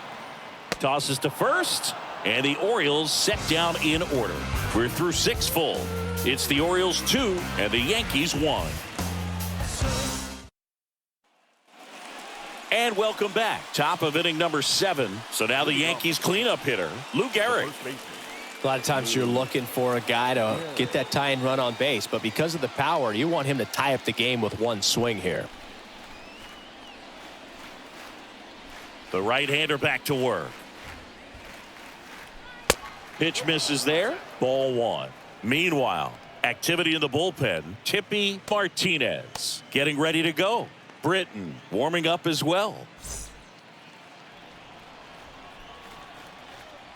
tosses to first, and the Orioles set down in order. We're through 6 full. It's the Orioles 2 and the Yankees 1. And welcome back. Top of inning number 7. So now the Yankees cleanup hitter, Lou Gehrig. A lot of times you're looking for a guy to get that tying run on base, but because of the power, you want him to tie up the game with one swing here. The right-hander back to work. Pitch misses there. Ball 1. Meanwhile, activity in the bullpen. Tippy Martinez getting ready to go. Britton warming up as well.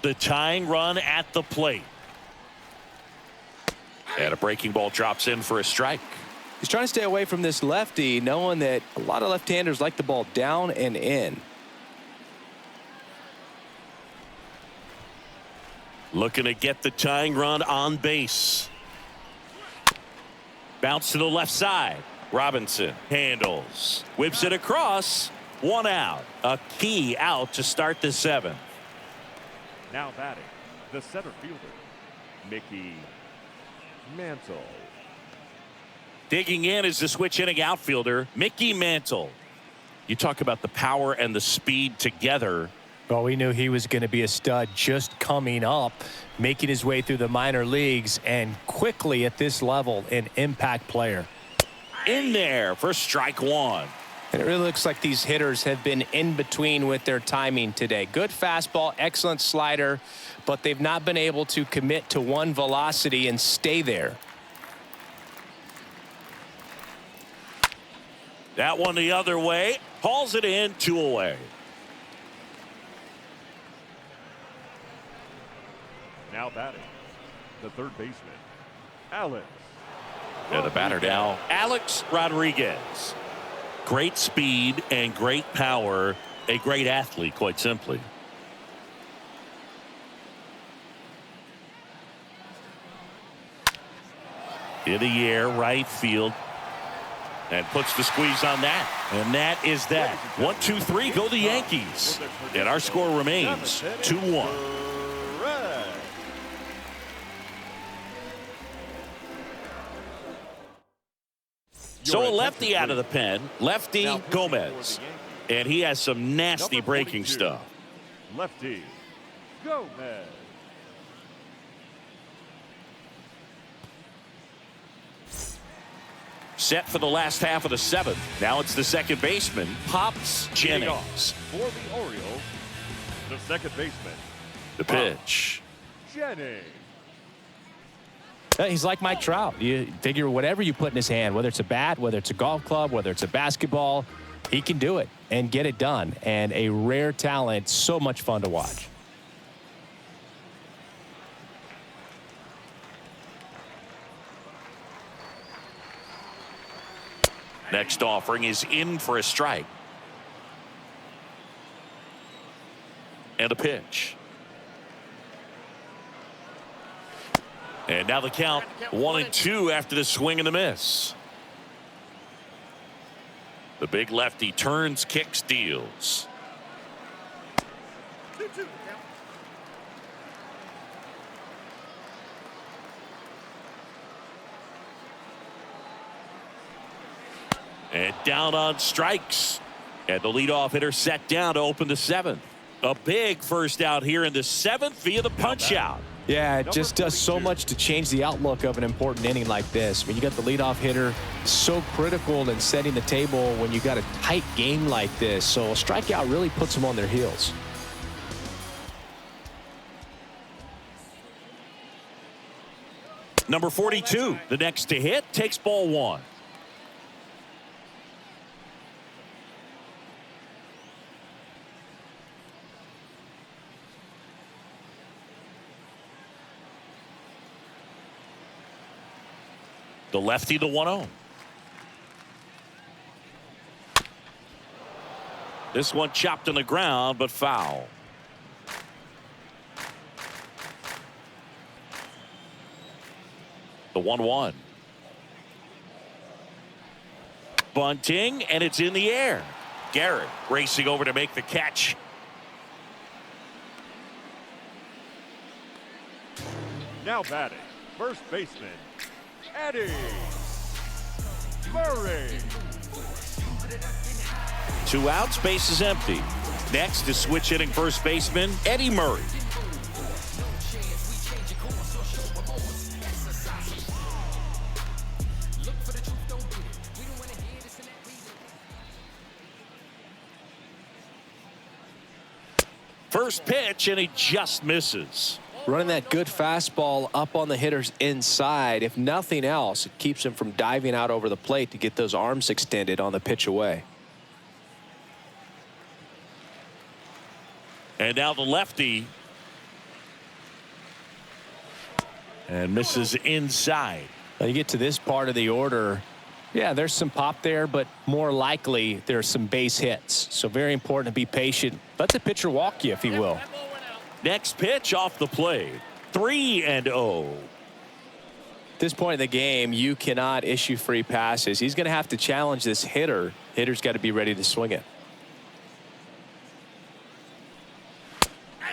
The tying run at the plate. And a breaking ball drops in for a strike. He's trying to stay away from this lefty, knowing that a lot of left-handers like the ball down and in. Looking to get the tying run on base. Bounce to the left side. Robinson handles. Whips it across. 1 out. A key out to start the 7th. Now batting, the center fielder, Mickey Mantle. Digging in is the switch inning outfielder, Mickey Mantle. You talk about the power and the speed together. Well, we knew he was going to be a stud just coming up, making his way through the minor leagues, and quickly at this level, an impact player. In there for strike 1. And it really looks like these hitters have been in between with their timing today. Good fastball, excellent slider, but they've not been able to commit to one velocity and stay there. That one the other way. Hauls it in, 2 away. Now batting, the third baseman, Alex. And the batter now, Alex Rodriguez. Great speed and great power. A great athlete, quite simply. In the air, right field. And puts the squeeze on that. And that is that. 1-2-3, go the Yankees. And our score remains 2-1. So a lefty out of the pen, lefty Gomez. And he has some nasty breaking stuff. Lefty Gomez. Set for the last half of the seventh. Now it's the second baseman, Pops Jennings. For the Orioles, the second baseman. The pitch. Jennings. He's like Mike Trout. You figure whatever you put in his hand, whether it's a bat, whether it's a golf club, whether it's a basketball, he can do it and get it done. And a rare talent, so much fun to watch. Next offering is in for a strike. And a pitch. And now the count 1-2 after the swing and the miss. The big lefty turns, kicks, deals. 2-2 the count. And down on strikes. And the leadoff hitter set down to open the seventh. A big first out here in the seventh via the punch out. Yeah, it just does so much to change the outlook of an important inning like this. When you got the leadoff hitter, so critical in setting the table when you got a tight game like this. So a strikeout really puts them on their heels. Number 42, the next to hit, takes ball one. The lefty, the 1-0. This one chopped on the ground, but foul. The 1-1. Bunting, and it's in the air. Garrett racing over to make the catch. Now batting, first baseman, Eddie Murray. 2 outs, base is empty. Next is switch hitting first baseman Eddie Murray. First pitch, and he just misses. Running that good fastball up on the hitter's inside. If nothing else, it keeps him from diving out over the plate to get those arms extended on the pitch away. And now the lefty. And misses inside. Now you get to this part of the order. Yeah, there's some pop there, but more likely there's some base hits. So very important to be patient. Let the pitcher walk you, if he will. Next pitch off the plate. 3-0. At this point in the game, you cannot issue free passes. He's going to have to challenge this hitter. Hitter's got to be ready to swing it.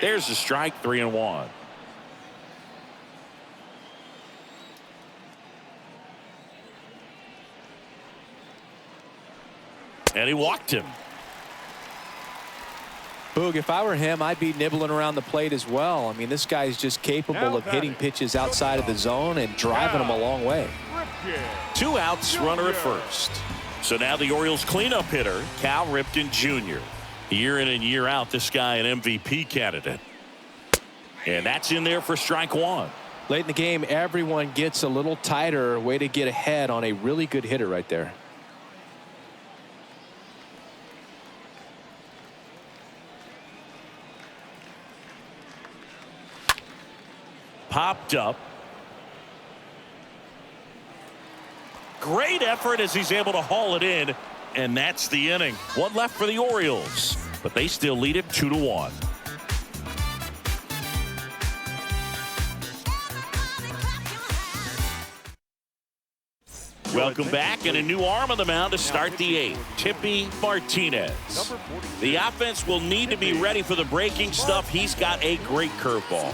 There's the strike, 3-1. And he walked him. Boog, if I were him, I'd be nibbling around the plate as well. I mean, this guy's just capable of hitting pitches outside of the zone and driving them a long way. 2 outs, runner at first. So now the Orioles cleanup hitter, Cal Ripken Jr. Year in and year out, this guy an MVP candidate. And that's in there for strike one. Late in the game, everyone gets a little tighter. Way to get ahead on a really good hitter right there. Popped up. Great effort as he's able to haul it in. And that's the inning. One left for the Orioles. but they still lead it 2-1. Welcome back, and a new arm on the mound to start the 8th, Tippy Martinez. The offense will need to be ready for the breaking stuff. He's got a great curveball.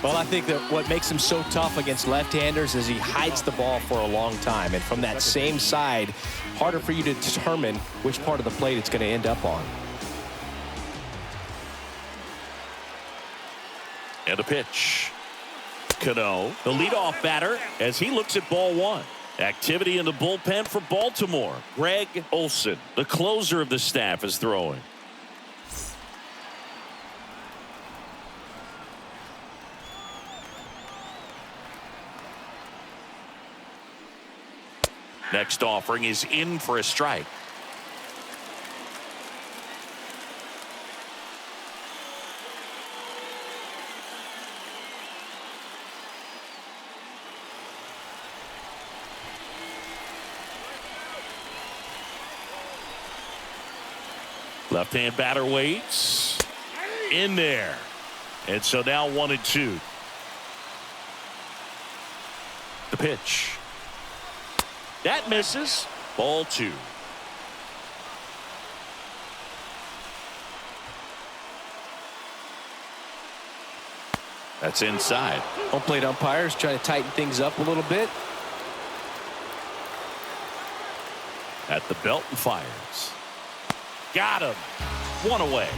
Well, I think that what makes him so tough against left-handers is he hides the ball for a long time. And from that same side, harder for you to determine which part of the plate it's going to end up on. And a pitch. Cano, the leadoff batter, as he looks at ball 1. Activity in the bullpen for Baltimore. Greg Olson, the closer of the staff, is throwing. Next offering is in for a strike. Left-hand batter waits. In there. And so now 1-2. The pitch. That misses. Ball 2. That's inside. Home plate umpires trying to tighten things up a little bit. At the belt and fires. Got him. 1 away.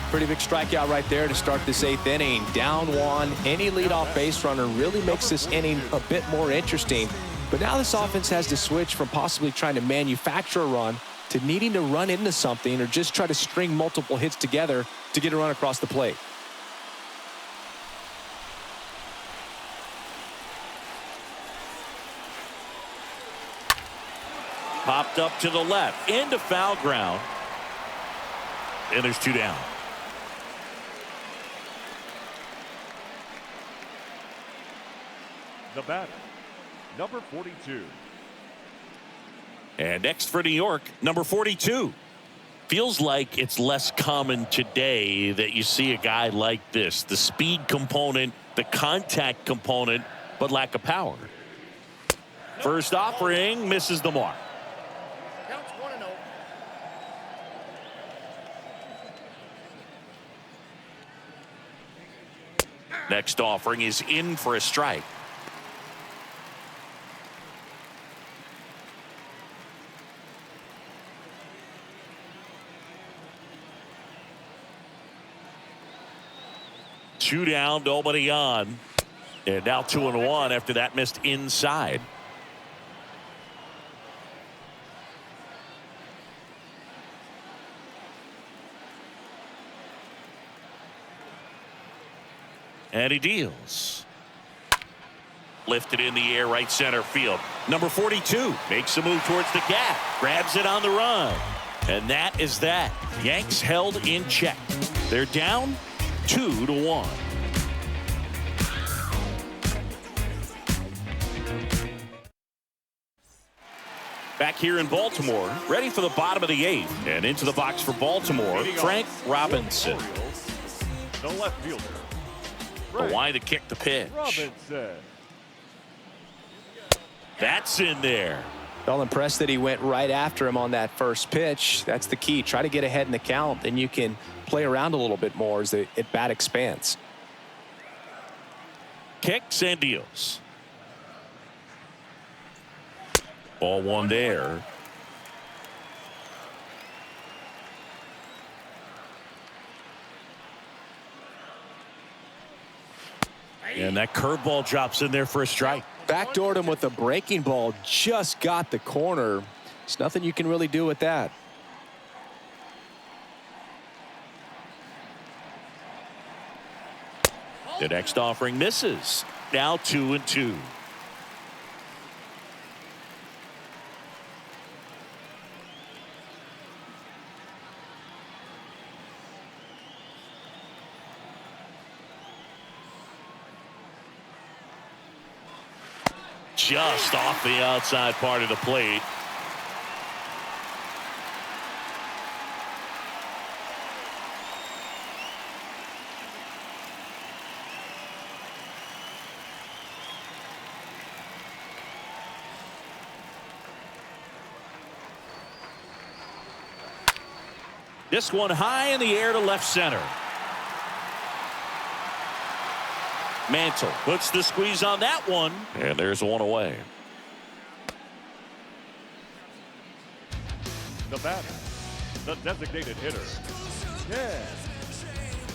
Pretty big strikeout right there to start this 8th inning. Down 1. Any leadoff base runner really makes this inning a bit more interesting. But now this offense has to switch from possibly trying to manufacture a run to needing to run into something or just try to string multiple hits together to get a run across the plate. Popped up to the left. Into foul ground. And there's 2 down. The batter, number 42. And next for New York, number 42. Feels like it's less common today that you see a guy like this. The speed component, the contact component, but lack of power. First offering misses the mark. Counts 1-0. Next offering is in for a strike. Two down, nobody on. And now 2-1 after that missed inside. And he deals. Lifted in the air, right center field. Number 42 makes a move towards the gap. Grabs it on the run. And that is that. Yanks held in check. They're down 2-1. Back here in Baltimore, ready for the bottom of the 8th. And into the box for Baltimore, Frank Robinson. Orioles, the left fielder. The wide to kick the pitch. Robinson. That's in there. Well, impressed that he went right after him on that first pitch. That's the key. Try to get ahead in the count, then you can play around a little bit more as the at-bat expands. Kicks and deals. Ball 1 there. And that curveball drops in there for a strike. Backdoored him with a breaking ball. Just got the corner. There's nothing you can really do with that. The next offering misses. Now 2-2. Just off the outside part of the plate. This one high in the air to left center. Mantle puts the squeeze on that one, and there's one away. The batter, the designated hitter, Ken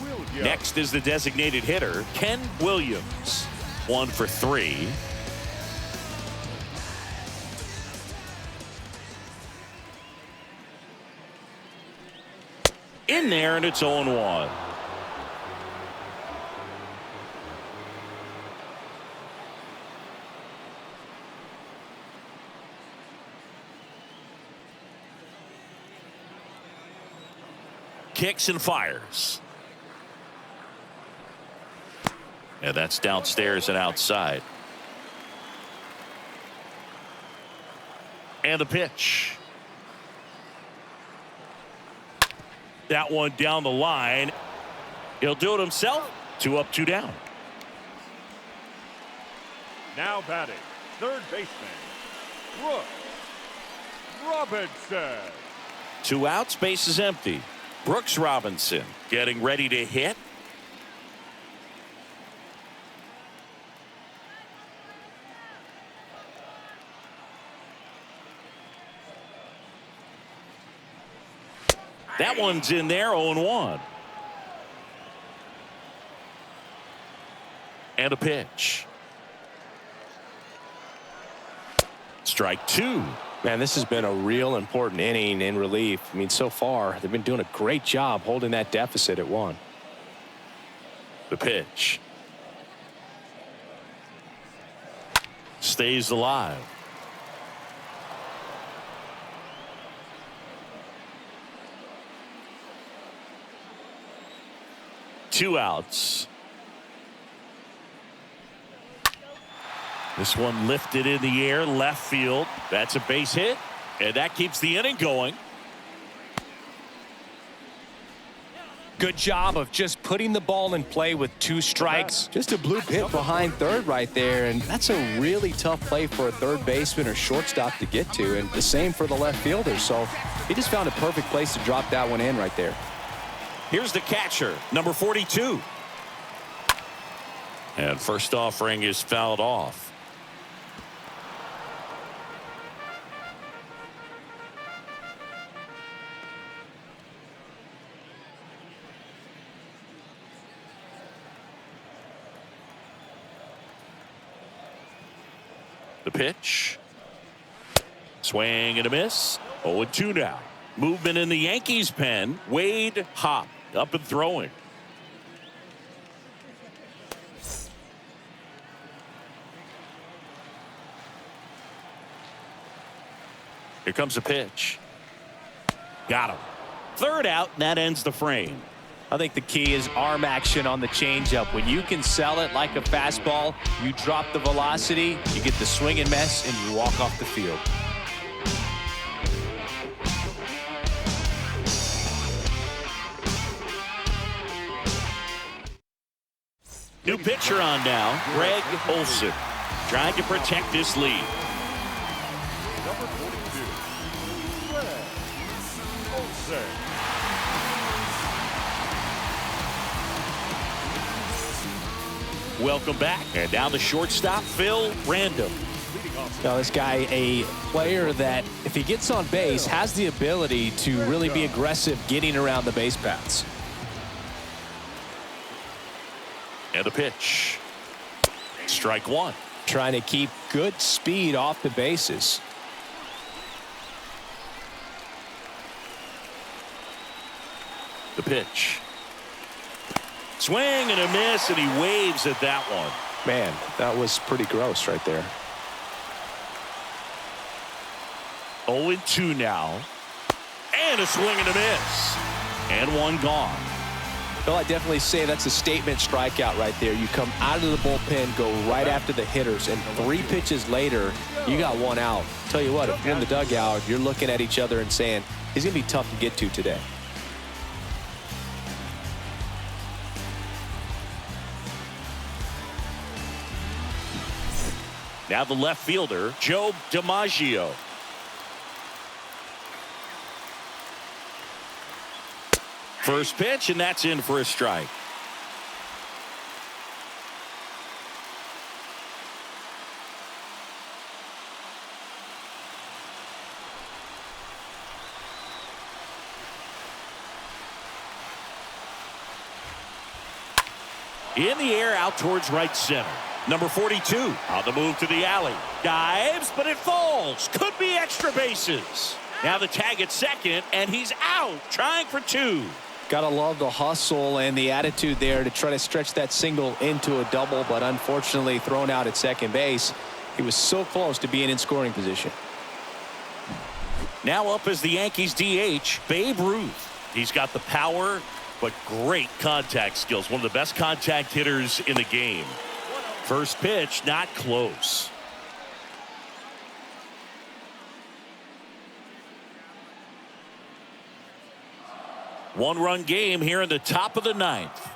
Williams. Next is the designated hitter, Ken Williams. 1 for 3. In there, and it's 0-1. Kicks and fires. And that's downstairs and outside. And the pitch. That one down the line. He'll do it himself. 2 up, 2 down. Now batting, third baseman, Brooks Robinson. 2 outs, base is empty. Brooks Robinson getting ready to hit. That one's in there, 0-1. And a pitch. Strike 2. Man, this has been a real important inning in relief. I mean, so far, they've been doing a great job holding that deficit at 1. The pitch. Stays alive. Two outs. This one lifted in the air, left field. That's a base hit, and that keeps the inning going. Good job of just putting the ball in play with 2 strikes. Just a bloop hit behind third right there, and that's a really tough play for a third baseman or shortstop to get to, and the same for the left fielder. So he just found a perfect place to drop that one in right there. Here's the catcher, number 42. And first offering is fouled off. The pitch. Swing and a miss. 0-2 now. Movement in the Yankees pen. Wade Hop up and throwing. Here comes a pitch. Got him. Third out, and that ends the frame. I think the key is arm action on the changeup. When you can sell it like a fastball, you drop the velocity, you get the swing and miss, and you walk off the field. New pitcher on now, Greg Olson, trying to protect this lead. Number 42, Greg Olson. Welcome back. And now the shortstop, Phil Random. Now this guy, a player that if he gets on base has the ability to really be aggressive getting around the base paths. And a pitch. Strike 1. Trying to keep good speed off the bases. The pitch. Swing and a miss, and he waves at that one. Man, that was pretty gross right there. 0-2 now. And a swing and a miss. And one gone. Well, I definitely say that's a statement strikeout right there. You come out of the bullpen, go right after the hitters, and 3 pitches later, you got 1 out. Tell you what, if you're in the dugout, you're looking at each other and saying, he's going to be tough to get to today. Now the left fielder, Joe DiMaggio. First pitch, and that's in for a strike. In the air, out towards right center. Number 42 on the move to the alley. Dives, but it falls. Could be extra bases. Now the tag at second, and he's out, trying for two. Gotta love the hustle and the attitude there to try to stretch that single into a double, but unfortunately thrown out at second base. He was so close to being in scoring position. Now up as the Yankees DH, Babe Ruth. He's got the power, but great contact skills. One of the best contact hitters in the game. First pitch, not close. One-run game here in the top of the ninth.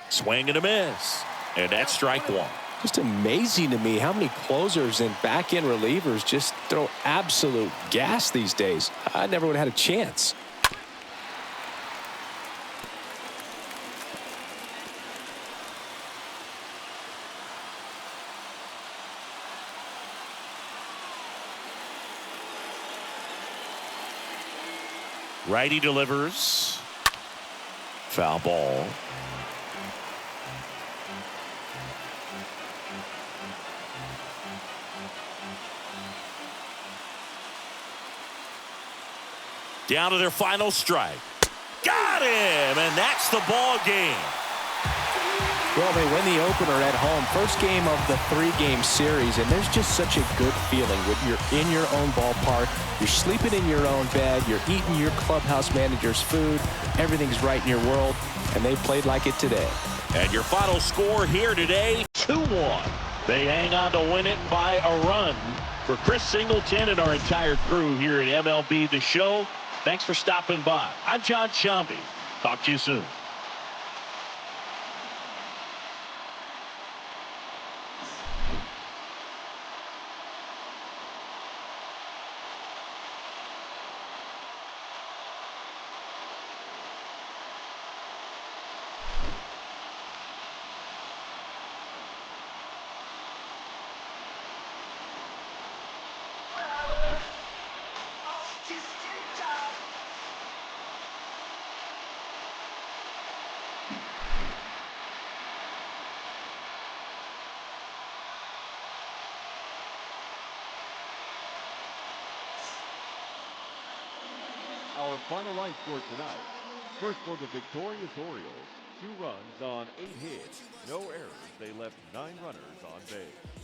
Swing and a miss. And that's strike one. Just amazing to me how many closers and back-end relievers just throw absolute gas these days. I never would have had a chance. Righty delivers. Foul ball. Down to their final strike. Got him, and that's the ball game. Well, they win the opener at home. First game of the three-game series, and there's just such a good feeling when you're in your own ballpark, you're sleeping in your own bed, you're eating your clubhouse manager's food, everything's right in your world, and they played like it today. And your final score here today, 2-1. They hang on to win it by a run. For Chris Singleton and our entire crew here at MLB The Show, thanks for stopping by. I'm John Shambi. Talk to you soon. Our final line score tonight. First for the victorious Orioles, 2 runs on 8 hits, no errors. They left 9 runners on base.